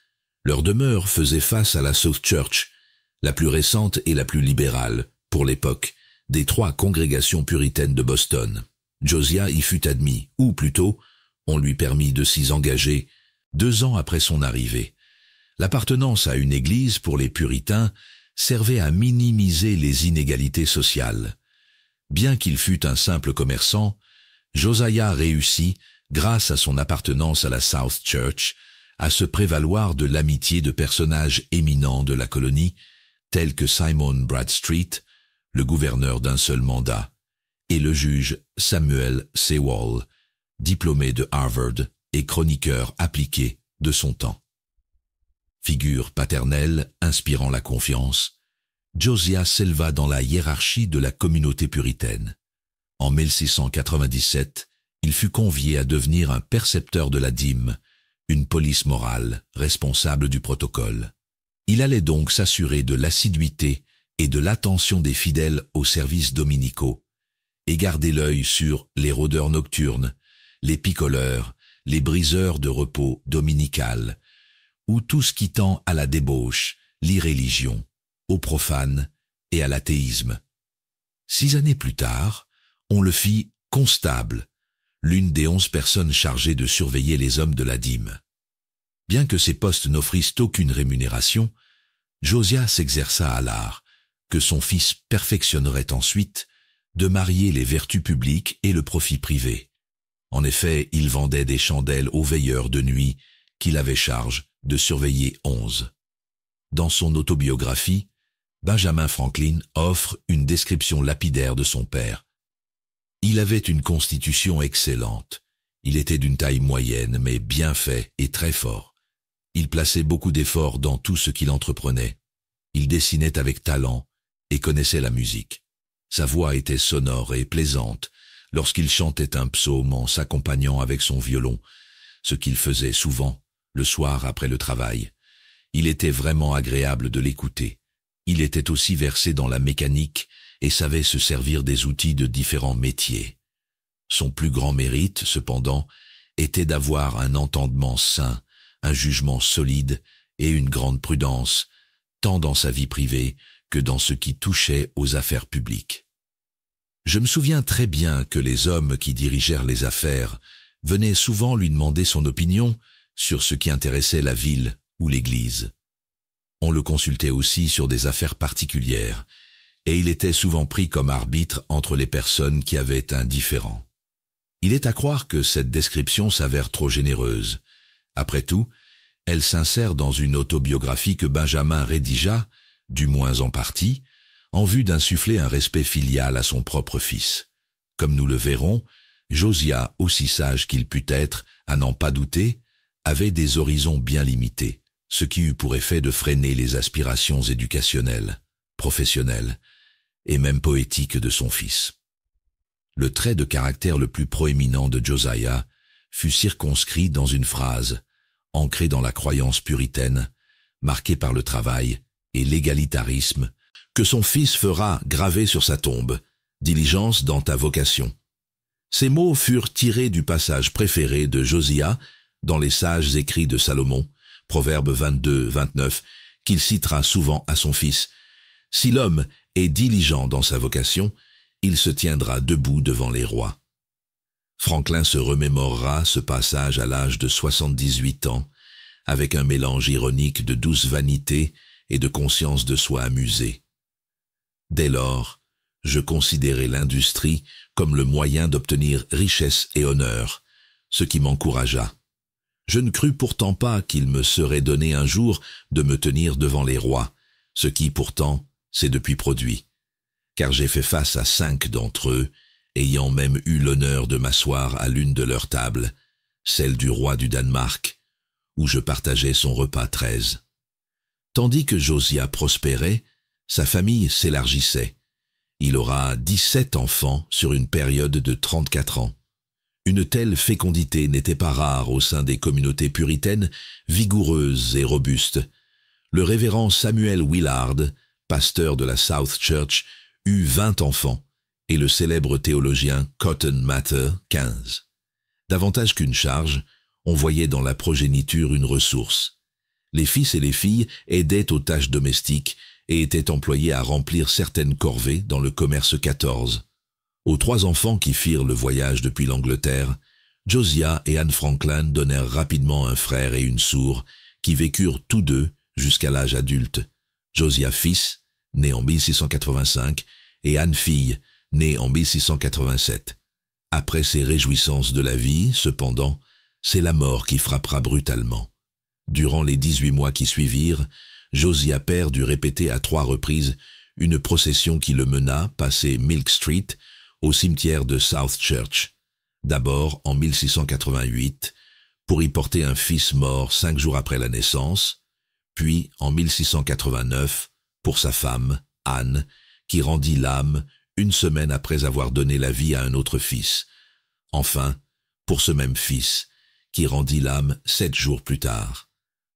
Leur demeure faisait face à la South Church, la plus récente et la plus libérale, pour l'époque, des 3 congrégations puritaines de Boston. Josiah y fut admis, ou plutôt, on lui permit de s'y engager 2 ans après son arrivée. L'appartenance à une église pour les puritains servait à minimiser les inégalités sociales. Bien qu'il fût un simple commerçant, Josiah réussit, grâce à son appartenance à la South Church, à se prévaloir de l'amitié de personnages éminents de la colonie, tels que Simon Bradstreet, le gouverneur d'un seul mandat, et le juge Samuel Sewall, diplômé de Harvard et chroniqueur appliqué de son temps. Figure paternelle inspirant la confiance, Josiah s'éleva dans la hiérarchie de la communauté puritaine. En 1697, il fut convié à devenir un percepteur de la dîme, une police morale responsable du protocole. Il allait donc s'assurer de l'assiduité et de l'attention des fidèles aux services dominicaux, et garder l'œil sur les rôdeurs nocturnes, les picoleurs, les briseurs de repos dominical, ou tout ce qui tend à la débauche, l'irréligion, au profane et à l'athéisme. 6 années plus tard, on le fit constable, l'une des 11 personnes chargées de surveiller les hommes de la dîme. Bien que ces postes n'offrissent aucune rémunération, Josiah s'exerça à l'art, que son fils perfectionnerait ensuite, de marier les vertus publiques et le profit privé. En effet, il vendait des chandelles aux veilleurs de nuit qu'il avait charge de surveiller 11. Dans son autobiographie, Benjamin Franklin offre une description lapidaire de son père. Il avait une constitution excellente. Il était d'une taille moyenne, mais bien fait et très fort. Il plaçait beaucoup d'efforts dans tout ce qu'il entreprenait. Il dessinait avec talent et connaissait la musique. Sa voix était sonore et plaisante lorsqu'il chantait un psaume en s'accompagnant avec son violon, ce qu'il faisait souvent le soir après le travail. Il était vraiment agréable de l'écouter. Il était aussi versé dans la mécanique et savait se servir des outils de différents métiers. Son plus grand mérite, cependant, était d'avoir un entendement sain, un jugement solide et une grande prudence, tant dans sa vie privée que dans ce qui touchait aux affaires publiques. Je me souviens très bien que les hommes qui dirigèrent les affaires venaient souvent lui demander son opinion sur ce qui intéressait la ville ou l'Église. On le consultait aussi sur des affaires particulières, et il était souvent pris comme arbitre entre les personnes qui avaient un différend. Il est à croire que cette description s'avère trop généreuse. Après tout, elle s'insère dans une autobiographie que Benjamin rédigea, du moins en partie, en vue d'insuffler un respect filial à son propre fils. Comme nous le verrons, Josiah, aussi sage qu'il put être, à n'en pas douter, avait des horizons bien limités, ce qui eut pour effet de freiner les aspirations éducationnelles, professionnelles et même poétiques de son fils. Le trait de caractère le plus proéminent de Josiah fut circonscrit dans une phrase, ancrée dans la croyance puritaine, marquée par le travail et l'égalitarisme, que son fils fera graver sur sa tombe, « Diligence dans ta vocation ». Ces mots furent tirés du passage préféré de Josiah dans les sages écrits de Salomon, Proverbe 22-29, qu'il citera souvent à son fils. « Si l'homme est diligent dans sa vocation, il se tiendra debout devant les rois. » Franklin se remémorera ce passage à l'âge de 78 ans, avec un mélange ironique de douce vanité et de conscience de soi amusée. Dès lors, je considérais l'industrie comme le moyen d'obtenir richesse et honneur, ce qui m'encouragea. Je ne crus pourtant pas qu'il me serait donné un jour de me tenir devant les rois, ce qui pourtant s'est depuis produit, car j'ai fait face à 5 d'entre eux, ayant même eu l'honneur de m'asseoir à l'une de leurs tables, celle du roi du Danemark, où je partageais son repas 13. Tandis que Josiah prospérait, sa famille s'élargissait. Il aura 17 enfants sur une période de 34 ans. Une telle fécondité n'était pas rare au sein des communautés puritaines, vigoureuses et robustes. Le révérend Samuel Willard, pasteur de la South Church, eut 20 enfants, et le célèbre théologien Cotton Mather 15. Davantage qu'une charge, on voyait dans la progéniture une ressource. Les fils et les filles aidaient aux tâches domestiques et étaient employés à remplir certaines corvées dans le commerce 14. Aux 3 enfants qui firent le voyage depuis l'Angleterre, Josiah et Anne Franklin donnèrent rapidement un frère et une soeur qui vécurent tous deux jusqu'à l'âge adulte. Josiah fils, né en 1685, et Anne fille, née en 1687. Après ces réjouissances de la vie, cependant, c'est la mort qui frappera brutalement. Durant les 18 mois qui suivirent, Josiah père dut répéter à 3 reprises une procession qui le mena passer Milk Street au cimetière de South Church. d'abord en 1688, pour y porter un fils mort 5 jours après la naissance, puis en 1689, pour sa femme, Anne, qui rendit l'âme 1 semaine après avoir donné la vie à un autre fils. Enfin, pour ce même fils, qui rendit l'âme 7 jours plus tard.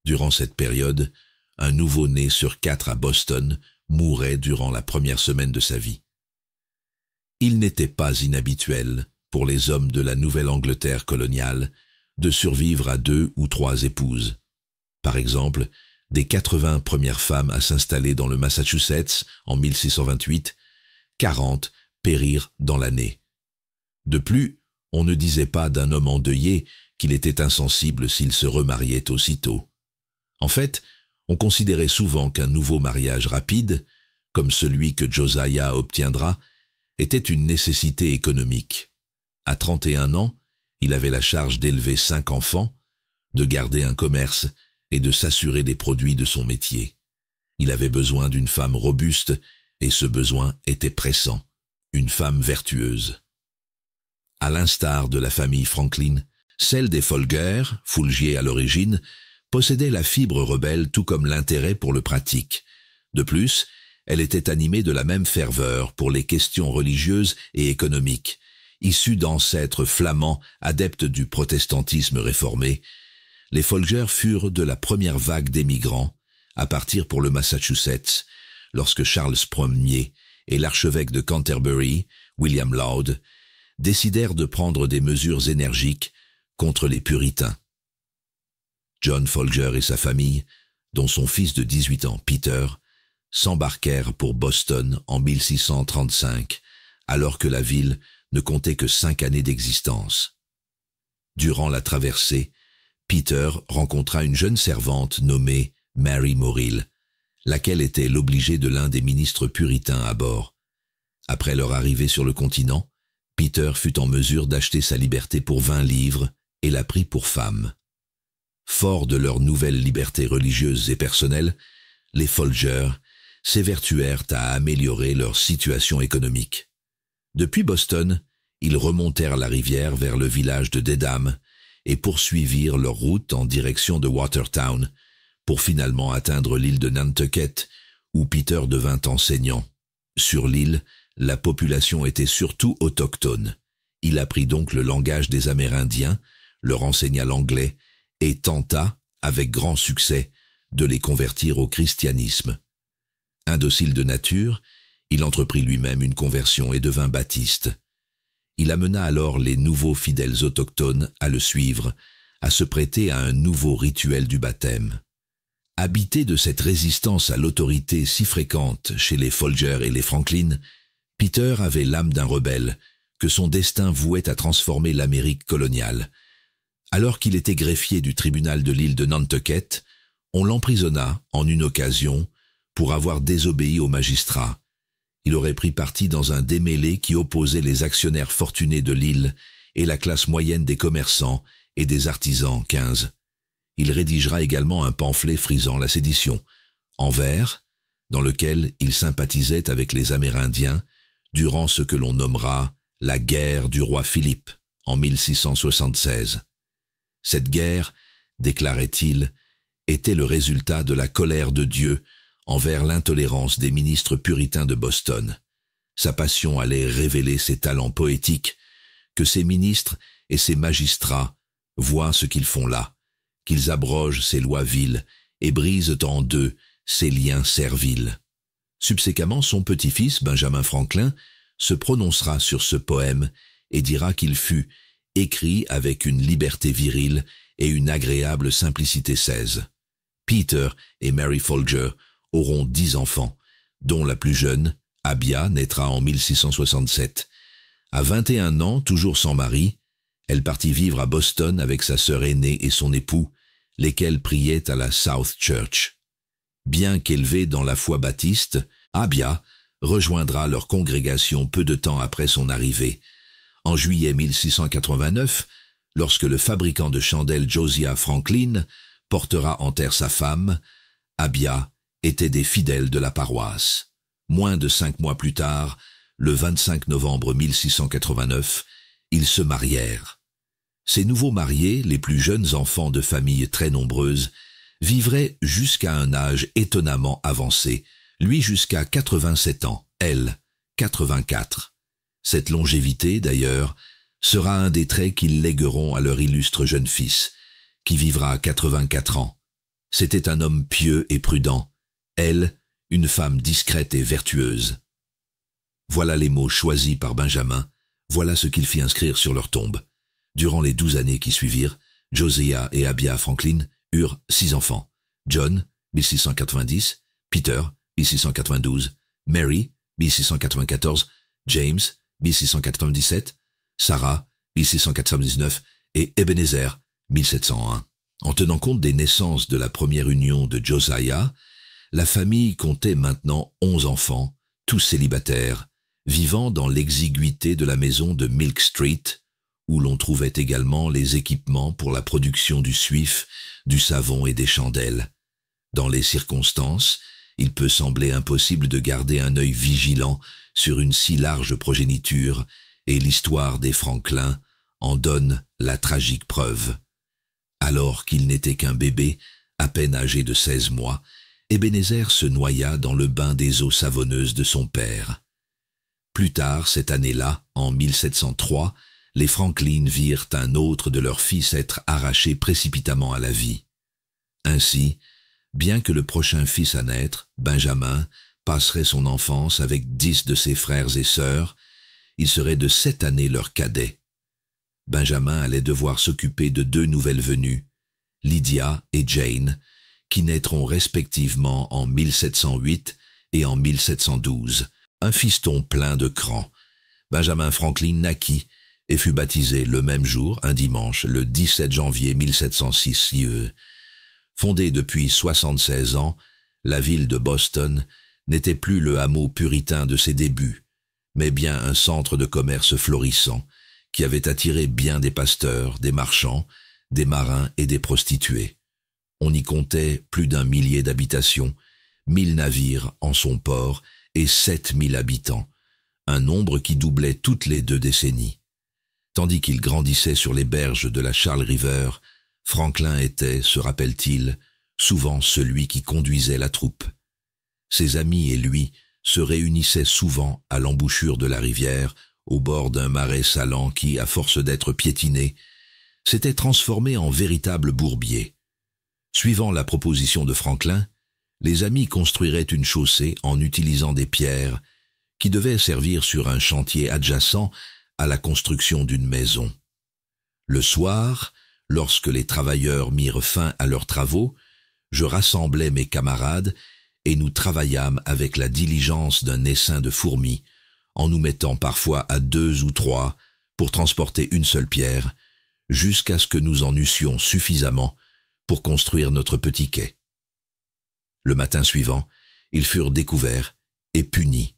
Durant cette période, un nouveau-né sur 4 à Boston mourait durant la première semaine de sa vie. Il n'était pas inhabituel, pour les hommes de la Nouvelle-Angleterre coloniale, de survivre à 2 ou 3 épouses. Par exemple, des 80 premières femmes à s'installer dans le Massachusetts en 1628, 40 périrent dans l'année. De plus, on ne disait pas d'un homme endeuillé qu'il était insensible s'il se remariait aussitôt. En fait, on considérait souvent qu'un nouveau mariage rapide, comme celui que Josiah obtiendra, était une nécessité économique. À 31 ans, il avait la charge d'élever 5 enfants, de garder un commerce et de s'assurer des produits de son métier. Il avait besoin d'une femme robuste, et ce besoin était pressant, une femme vertueuse. À l'instar de la famille Franklin, celle des Folger, Foulgier à l'origine, possédait la fibre rebelle tout comme l'intérêt pour le pratique. De plus, elle était animée de la même ferveur pour les questions religieuses et économiques. Issus d'ancêtres flamands adeptes du protestantisme réformé, les Folger furent de la première vague d'émigrants à partir pour le Massachusetts, lorsque Charles Ier et l'archevêque de Canterbury, William Laud, décidèrent de prendre des mesures énergiques contre les puritains. John Folger et sa famille, dont son fils de 18 ans, Peter, s'embarquèrent pour Boston en 1635, alors que la ville ne comptait que 5 années d'existence. Durant la traversée, Peter rencontra une jeune servante nommée Mary Morrill, laquelle était l'obligée de l'un des ministres puritains à bord. Après leur arrivée sur le continent, Peter fut en mesure d'acheter sa liberté pour 20 livres et la prit pour femme. Forts de leur nouvelle liberté religieuse et personnelle, les Folger s'évertuèrent à améliorer leur situation économique. Depuis Boston, ils remontèrent la rivière vers le village de Dedham et poursuivirent leur route en direction de Watertown pour finalement atteindre l'île de Nantucket où Peter devint enseignant. Sur l'île, la population était surtout autochtone. Il apprit donc le langage des Amérindiens, leur enseigna l'anglais et tenta, avec grand succès, de les convertir au christianisme. Indocile de nature, il entreprit lui-même une conversion et devint baptiste. Il amena alors les nouveaux fidèles autochtones à le suivre, à se prêter à un nouveau rituel du baptême. Habité de cette résistance à l'autorité si fréquente chez les Folger et les Franklin, Peter avait l'âme d'un rebelle, que son destin vouait à transformer l'Amérique coloniale. Alors qu'il était greffier du tribunal de l'île de Nantucket, on l'emprisonna en une occasion pour avoir désobéi au magistrat. Il aurait pris parti dans un démêlé qui opposait les actionnaires fortunés de l'île et la classe moyenne des commerçants et des artisans 15. Il rédigera également un pamphlet frisant la sédition, en vers, dans lequel il sympathisait avec les Amérindiens durant ce que l'on nommera la guerre du roi Philippe en 1676. Cette guerre, déclarait-il, était le résultat de la colère de Dieu envers l'intolérance des ministres puritains de Boston. Sa passion allait révéler ses talents poétiques, que ses ministres et ses magistrats voient ce qu'ils font là, qu'ils abrogent ces lois viles et brisent en deux ces liens serviles. Subséquemment, son petit-fils, Benjamin Franklin, se prononcera sur ce poème et dira qu'il fut écrit avec une liberté virile et une agréable simplicité saise. Peter et Mary Folger auront 10 enfants, dont la plus jeune, Abia, naîtra en 1667. À 21 ans, toujours sans mari, elle partit vivre à Boston avec sa sœur aînée et son époux, lesquels priaient à la South Church. Bien qu'élevée dans la foi baptiste, Abia rejoindra leur congrégation peu de temps après son arrivée. En juillet 1689, lorsque le fabricant de chandelles Josiah Franklin portera en terre sa femme, Abia était des fidèles de la paroisse. Moins de 5 mois plus tard, le 25 novembre 1689, Ils se marièrent. Ces nouveaux mariés, les plus jeunes enfants de familles très nombreuses, vivraient jusqu'à un âge étonnamment avancé, lui jusqu'à 87 ans, elle, 84. Cette longévité, d'ailleurs, sera un des traits qu'ils légueront à leur illustre jeune fils, qui vivra à 84 ans. C'était un homme pieux et prudent, elle, une femme discrète et vertueuse. Voilà les mots choisis par Benjamin, voilà ce qu'il fit inscrire sur leur tombe. Durant les 12 années qui suivirent, Josiah et Abia Franklin eurent 6 enfants. John, 1690, Peter, 1692, Mary, 1694, James, 1697, Sarah, 1699 et Ebenezer, 1701. En tenant compte des naissances de la première union de Josiah, la famille comptait maintenant 11 enfants, tous célibataires, vivant dans l'exiguïté de la maison de Milk Street, où l'on trouvait également les équipements pour la production du suif, du savon et des chandelles. Dans les circonstances, il peut sembler impossible de garder un œil vigilant sur une si large progéniture, et l'histoire des Franklin en donne la tragique preuve. Alors qu'il n'était qu'un bébé, à peine âgé de 16 mois, Ebenezer se noya dans le bain des eaux savonneuses de son père. Plus tard, cette année-là, en 1703, les Franklin virent un autre de leurs fils être arraché précipitamment à la vie. Ainsi, bien que le prochain fils à naître, Benjamin, passerait son enfance avec 10 de ses frères et sœurs, il serait de 7 années leur cadet. Benjamin allait devoir s'occuper de 2 nouvelles venues, Lydia et Jane, qui naîtront respectivement en 1708 et en 1712. Un fiston plein de cran. Benjamin Franklin naquit et fut baptisé le même jour, un dimanche, le 17 janvier 1706. Fondée depuis 76 ans, la ville de Boston n'était plus le hameau puritain de ses débuts, mais bien un centre de commerce florissant qui avait attiré bien des pasteurs, des marchands, des marins et des prostituées. On y comptait plus d'1 millier d'habitations, 1000 navires en son port et 7000 habitants, un nombre qui doublait toutes les 2 décennies. Tandis qu'il grandissait sur les berges de la Charles River, Franklin était, se rappelle-t-il, souvent celui qui conduisait la troupe. Ses amis et lui se réunissaient souvent à l'embouchure de la rivière, au bord d'un marais salant qui, à force d'être piétiné, s'était transformé en véritable bourbier. Suivant la proposition de Franklin, les amis construiraient une chaussée en utilisant des pierres qui devaient servir sur un chantier adjacent à la construction d'une maison. Le soir, lorsque les travailleurs mirent fin à leurs travaux, je rassemblai mes camarades et nous travaillâmes avec la diligence d'un essaim de fourmis, en nous mettant parfois à 2 ou 3 pour transporter une seule pierre, jusqu'à ce que nous en eussions suffisamment pour construire notre petit quai. Le matin suivant, ils furent découverts et punis.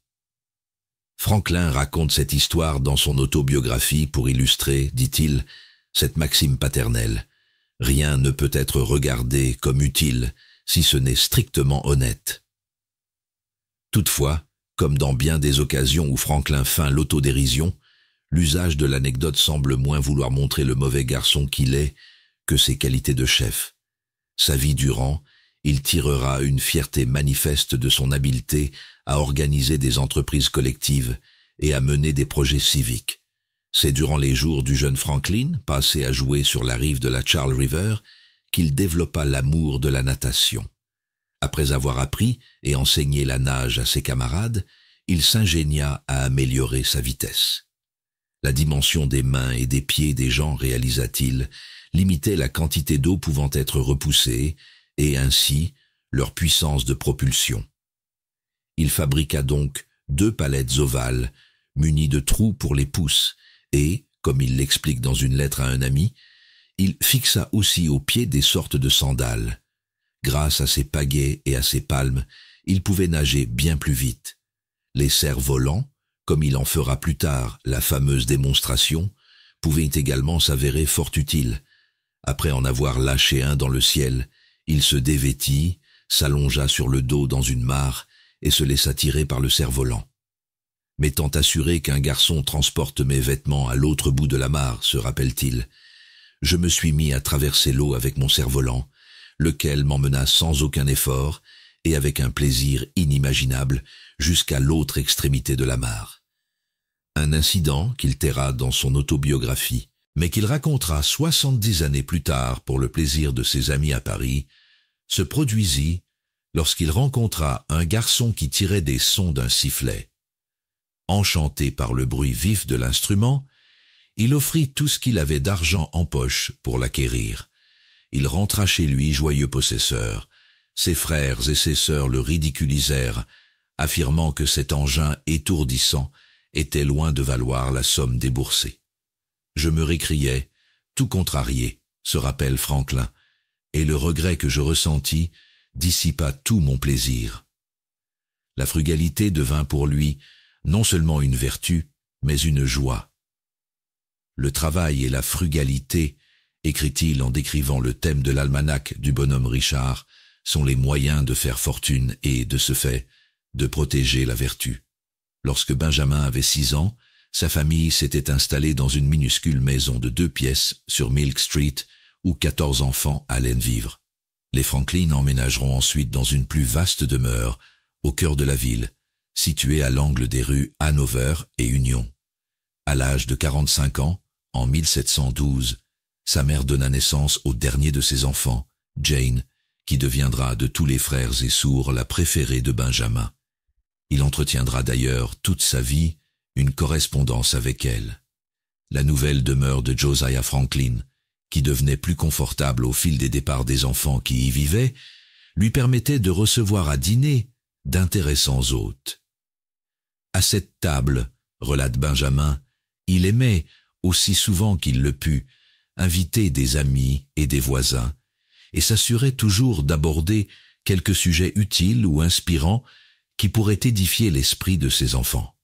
Franklin raconte cette histoire dans son autobiographie pour illustrer, dit-il, cette maxime paternelle. Rien ne peut être regardé comme utile si ce n'est strictement honnête. Toutefois, comme dans bien des occasions où Franklin feint l'autodérision, l'usage de l'anecdote semble moins vouloir montrer le mauvais garçon qu'il est que ses qualités de chef. Sa vie durant, il tirera une fierté manifeste de son habileté à organiser des entreprises collectives et à mener des projets civiques. C'est durant les jours du jeune Franklin, passé à jouer sur la rive de la Charles River, qu'il développa l'amour de la natation. Après avoir appris et enseigné la nage à ses camarades, il s'ingénia à améliorer sa vitesse. La dimension des mains et des pieds des gens, réalisa-t-il, limitait la quantité d'eau pouvant être repoussée et ainsi leur puissance de propulsion. Il fabriqua donc 2 palettes ovales munies de trous pour les pouces et, comme il l'explique dans une lettre à un ami, il fixa aussi aux pieds des sortes de sandales. Grâce à ses pagaies et à ses palmes, il pouvait nager bien plus vite. Les cerfs-volants, comme il en fera plus tard la fameuse démonstration, pouvaient également s'avérer fort utiles. Après en avoir lâché un dans le ciel, il se dévêtit, s'allongea sur le dos dans une mare et se laissa tirer par le cerf-volant. m'étant assuré qu'un garçon transporte mes vêtements à l'autre bout de la mare, se rappelle-t-il, je me suis mis à traverser l'eau avec mon cerf-volant, lequel m'emmena sans aucun effort et avec un plaisir inimaginable jusqu'à l'autre extrémité de la mare. Un incident qu'il taira dans son autobiographie, mais qu'il racontera 70 années plus tard pour le plaisir de ses amis à Paris, se produisit lorsqu'il rencontra un garçon qui tirait des sons d'un sifflet. Enchanté par le bruit vif de l'instrument, il offrit tout ce qu'il avait d'argent en poche pour l'acquérir. Il rentra chez lui joyeux possesseur. Ses frères et ses sœurs le ridiculisèrent, affirmant que cet engin étourdissant était loin de valoir la somme déboursée. Je me récriai, tout contrarié, se rappelle Franklin, et le regret que je ressentis dissipa tout mon plaisir. La frugalité devint pour lui non seulement une vertu, mais une joie. Le travail et la frugalité, écrit-il en décrivant le thème de l'almanach du bonhomme Richard, sont les moyens de faire fortune et, de ce fait, de protéger la vertu. Lorsque Benjamin avait 6 ans, sa famille s'était installée dans une minuscule maison de 2 pièces sur Milk Street, où 14 enfants allaient vivre. Les Franklin emménageront ensuite dans une plus vaste demeure, au cœur de la ville, située à l'angle des rues Hanover et Union. À l'âge de 45 ans, en 1712, sa mère donna naissance au dernier de ses enfants, Jane, qui deviendra de tous les frères et sourds la préférée de Benjamin. Il entretiendra d'ailleurs toute sa vie une correspondance avec elle. La nouvelle demeure de Josiah Franklin, qui devenait plus confortable au fil des départs des enfants qui y vivaient, lui permettait de recevoir à dîner d'intéressants hôtes. À cette table, relate Benjamin, il aimait, aussi souvent qu'il le put, inviter des amis et des voisins, et s'assurait toujours d'aborder quelques sujets utiles ou inspirants qui pourraient édifier l'esprit de ses enfants.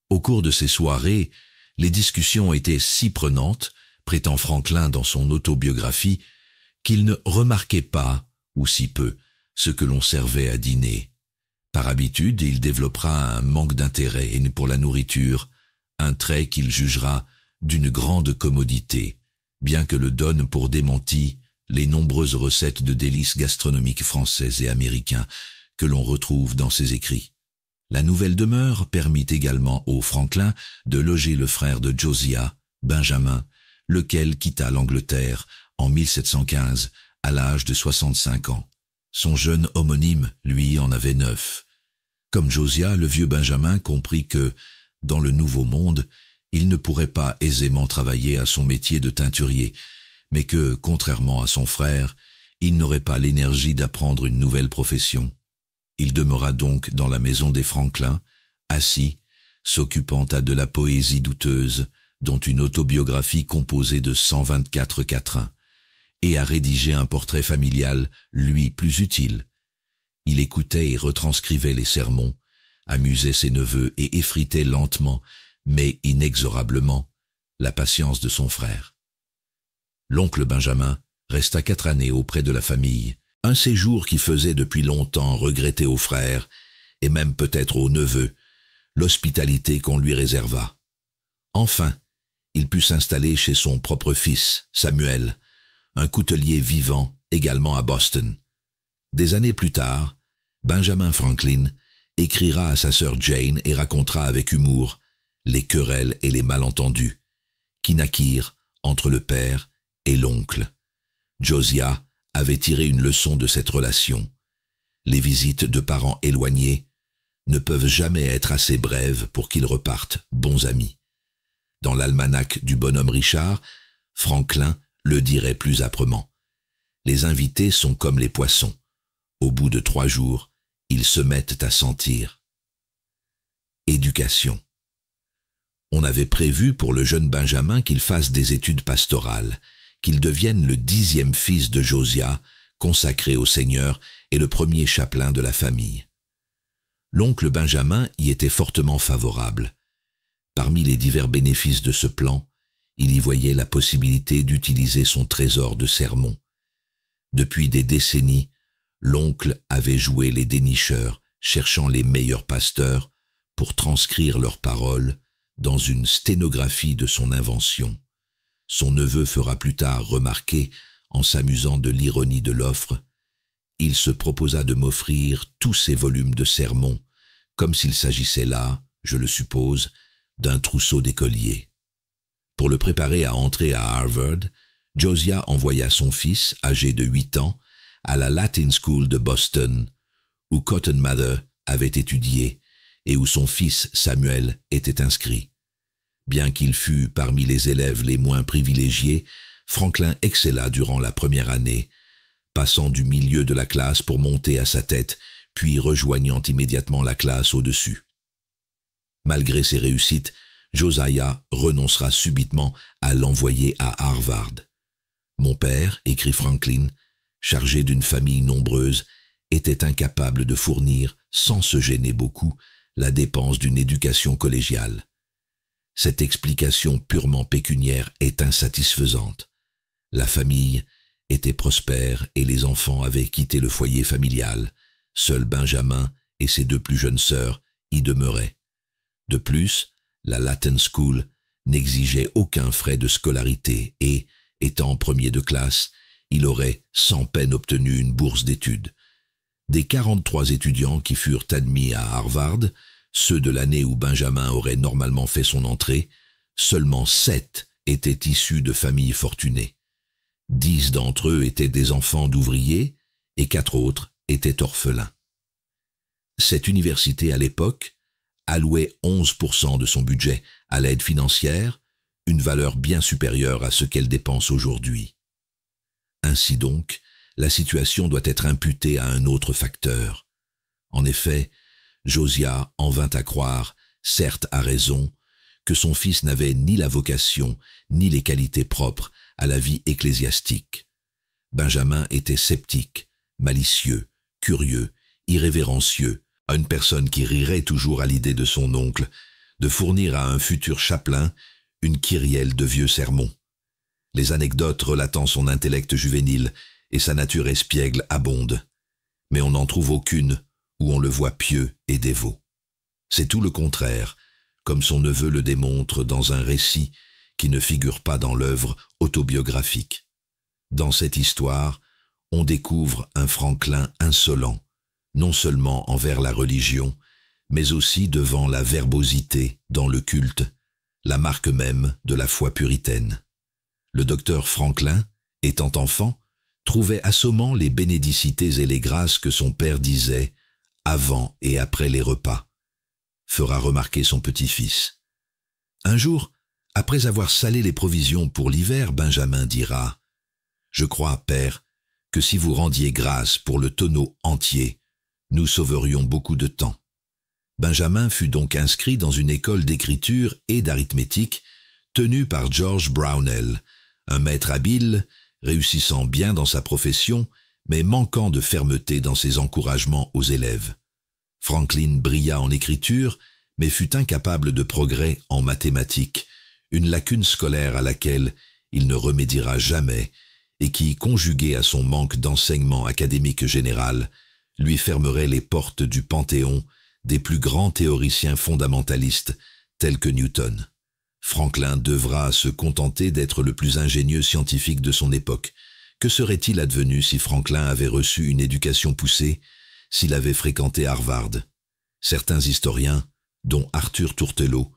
Au cours de ces soirées, les discussions étaient si prenantes, prétend Franklin dans son autobiographie, qu'il ne remarquait pas, ou si peu, ce que l'on servait à dîner. Par habitude, il développera un manque d'intérêt pour la nourriture, un trait qu'il jugera d'une grande commodité, bien que le donnent pour démenti les nombreuses recettes de délices gastronomiques français et américains que l'on retrouve dans ses écrits. La nouvelle demeure permit également aux Franklin de loger le frère de Josiah, Benjamin, lequel quitta l'Angleterre en 1715 à l'âge de 65 ans. Son jeune homonyme, lui, en avait 9. Comme Josiah, le vieux Benjamin comprit que, dans le Nouveau Monde, il ne pourrait pas aisément travailler à son métier de teinturier, mais que, contrairement à son frère, il n'aurait pas l'énergie d'apprendre une nouvelle profession. Il demeura donc dans la maison des Franklin, assis, s'occupant à de la poésie douteuse, dont une autobiographie composée de 124 quatrains, et à rédiger un portrait familial, lui, plus utile. Il écoutait et retranscrivait les sermons, amusait ses neveux et effritait lentement, mais inexorablement, la patience de son frère. L'oncle Benjamin resta 4 années auprès de la famille, un séjour qui faisait depuis longtemps regretter aux frères, et même peut-être aux neveux, l'hospitalité qu'on lui réserva. Enfin, il put s'installer chez son propre fils, Samuel, un coutelier vivant également à Boston. Des années plus tard, Benjamin Franklin écrira à sa sœur Jane et racontera avec humour les querelles et les malentendus qui naquirent entre le père et l'oncle. Josiah avait tiré une leçon de cette relation. Les visites de parents éloignés ne peuvent jamais être assez brèves pour qu'ils repartent bons amis. Dans l'almanach du bonhomme Richard, Franklin le dirait plus âprement. Les invités sont comme les poissons. Au bout de 3 jours, ils se mettent à sentir. Éducation. On avait prévu pour le jeune Benjamin qu'il fasse des études pastorales, qu'il devienne le 10e fils de Josiah, consacré au Seigneur et le premier chapelain de la famille. L'oncle Benjamin y était fortement favorable. Parmi les divers bénéfices de ce plan, il y voyait la possibilité d'utiliser son trésor de sermons. Depuis des décennies, l'oncle avait joué les dénicheurs, cherchant les meilleurs pasteurs pour transcrire leurs paroles dans une sténographie de son invention. Son neveu fera plus tard remarquer, en s'amusant de l'ironie de l'offre, « Il se proposa de m'offrir tous ces volumes de sermons, comme s'il s'agissait là, je le suppose, d'un trousseau d'écoliers. » Pour le préparer à entrer à Harvard, Josiah envoya son fils, âgé de 8 ans, à la Latin School de Boston, où Cotton Mather avait étudié et où son fils Samuel était inscrit. Bien qu'il fût parmi les élèves les moins privilégiés, Franklin excella durant la première année, passant du milieu de la classe pour monter à sa tête, puis rejoignant immédiatement la classe au-dessus. Malgré ses réussites, Josiah renoncera subitement à l'envoyer à Harvard. « Mon père, écrit Franklin, chargé d'une famille nombreuse, était incapable de fournir, sans se gêner beaucoup, la dépense d'une éducation collégiale. Cette explication purement pécuniaire est insatisfaisante. La famille était prospère et les enfants avaient quitté le foyer familial. Seul Benjamin et ses 2 plus jeunes sœurs y demeuraient. De plus, la Latin School n'exigeait aucun frais de scolarité et, étant premier de classe, il aurait sans peine obtenu une bourse d'études. Des 43 étudiants qui furent admis à Harvard, ceux de l'année où Benjamin aurait normalement fait son entrée, seulement 7 étaient issus de familles fortunées. 10 d'entre eux étaient des enfants d'ouvriers et 4 autres étaient orphelins. Cette université, à l'époque, allouait 11% de son budget à l'aide financière, une valeur bien supérieure à ce qu'elle dépense aujourd'hui. Ainsi donc, la situation doit être imputée à un autre facteur. En effet, Josiah en vint à croire, certes à raison, que son fils n'avait ni la vocation ni les qualités propres à la vie ecclésiastique. Benjamin était sceptique, malicieux, curieux, irrévérencieux, une personne qui rirait toujours à l'idée de son oncle, de fournir à un futur chapelain une kyrielle de vieux sermons. Les anecdotes relatant son intellect juvénile et sa nature espiègle abondent, mais on n'en trouve aucune où on le voit pieux et dévot. C'est tout le contraire, comme son neveu le démontre dans un récit qui ne figure pas dans l'œuvre autobiographique. Dans cette histoire, on découvre un Franklin insolent, non seulement envers la religion, mais aussi devant la verbosité dans le culte, la marque même de la foi puritaine. Le docteur Franklin, étant enfant, trouvait assommant les bénédicités et les grâces que son père disait avant et après les repas, fera remarquer son petit-fils. Un jour, après avoir salé les provisions pour l'hiver, Benjamin dira « Je crois, père, que si vous rendiez grâce pour le tonneau entier, nous sauverions beaucoup de temps. » Benjamin fut donc inscrit dans une école d'écriture et d'arithmétique tenue par George Brownell, un maître habile, réussissant bien dans sa profession, mais manquant de fermeté dans ses encouragements aux élèves. Franklin brilla en écriture, mais fut incapable de progrès en mathématiques, une lacune scolaire à laquelle il ne remédiera jamais et qui, conjuguée à son manque d'enseignement académique général, lui fermerait les portes du panthéon des plus grands théoriciens fondamentalistes tels que Newton. Franklin devra se contenter d'être le plus ingénieux scientifique de son époque. Que serait-il advenu si Franklin avait reçu une éducation poussée, s'il avait fréquenté Harvard? Certains historiens, dont Arthur Tourtelot,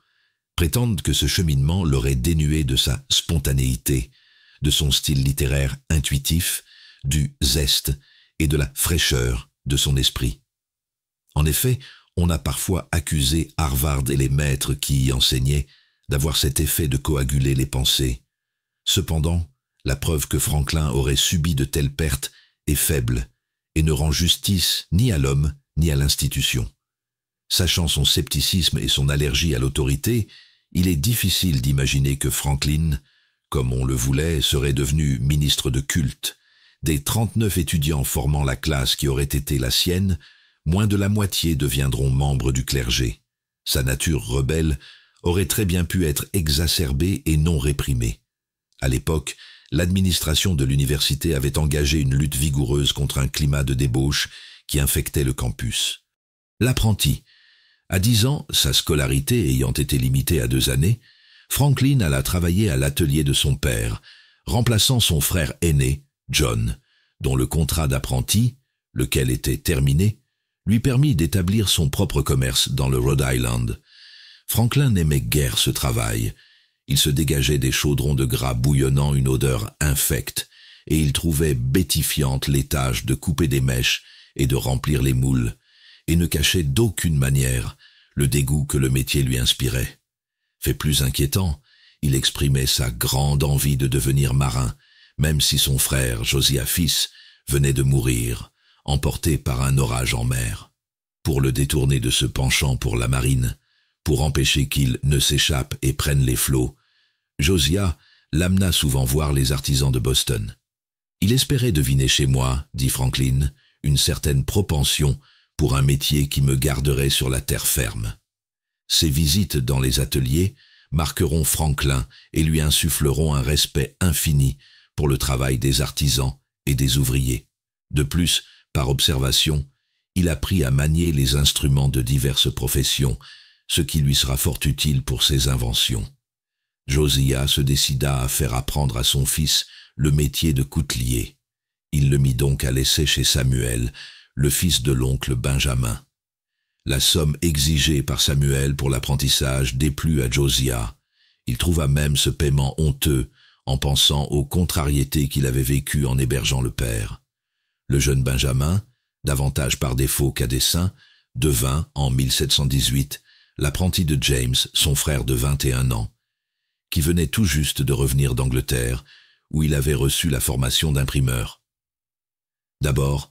prétendent que ce cheminement l'aurait dénué de sa spontanéité, de son style littéraire intuitif, du zeste et de la fraîcheur de son esprit. En effet, on a parfois accusé Harvard et les maîtres qui y enseignaient d'avoir cet effet de coaguler les pensées. Cependant, la preuve que Franklin aurait subi de telles pertes est faible et ne rend justice ni à l'homme ni à l'institution. Sachant son scepticisme et son allergie à l'autorité, il est difficile d'imaginer que Franklin, comme on le voulait, serait devenu ministre de culte. Des 39 étudiants formant la classe qui aurait été la sienne, moins de la moitié deviendront membres du clergé. Sa nature rebelle aurait très bien pu être exacerbée et non réprimée. À l'époque, l'administration de l'université avait engagé une lutte vigoureuse contre un climat de débauche qui infectait le campus. L'apprenti, À 10 ans, sa scolarité ayant été limitée à 2 années, Franklin alla travailler à l'atelier de son père, remplaçant son frère aîné, John, dont le contrat d'apprenti, lequel était terminé, lui permit d'établir son propre commerce dans le Rhode Island. Franklin n'aimait guère ce travail. Il se dégageait des chaudrons de gras bouillonnant une odeur infecte, et il trouvait bêtifiante les tâches de couper des mèches et de remplir les moules, et ne cachait d'aucune manière le dégoût que le métier lui inspirait. Fait plus inquiétant, il exprimait sa grande envie de devenir marin, même si son frère, Josiah fils, venait de mourir, emporté par un orage en mer. Pour le détourner de ce penchant pour la marine, pour empêcher qu'il ne s'échappe et prenne les flots, Josiah l'amena souvent voir les artisans de Boston. Il espérait deviner chez moi, dit Franklin, une certaine propension pour un métier qui me garderait sur la terre ferme. Ses visites dans les ateliers marqueront Franklin et lui insuffleront un respect infini pour le travail des artisans et des ouvriers. De plus, par observation, il apprit à manier les instruments de diverses professions, ce qui lui sera fort utile pour ses inventions. Josiah se décida à faire apprendre à son fils le métier de coutelier. Il le mit donc à l'essai chez Samuel, le fils de l'oncle Benjamin. La somme exigée par Samuel pour l'apprentissage déplut à Josiah. Il trouva même ce paiement honteux en pensant aux contrariétés qu'il avait vécues en hébergeant le père. Le jeune Benjamin, davantage par défaut qu'à dessein, devint, en 1718, l'apprenti de James, son frère de 21 ans, qui venait tout juste de revenir d'Angleterre, où il avait reçu la formation d'imprimeur. D'abord,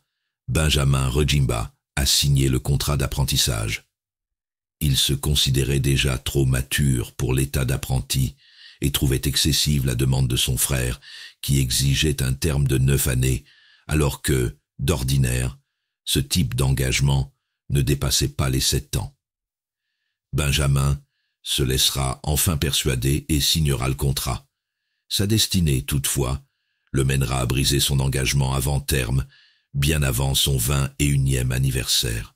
Benjamin Rejimba a signé le contrat d'apprentissage. Il se considérait déjà trop mature pour l'état d'apprenti et trouvait excessive la demande de son frère, qui exigeait un terme de 9 années, alors que, d'ordinaire, ce type d'engagement ne dépassait pas les 7 ans. Benjamin se laissera enfin persuader et signera le contrat. Sa destinée, toutefois, le mènera à briser son engagement avant terme, bien avant son 21e anniversaire.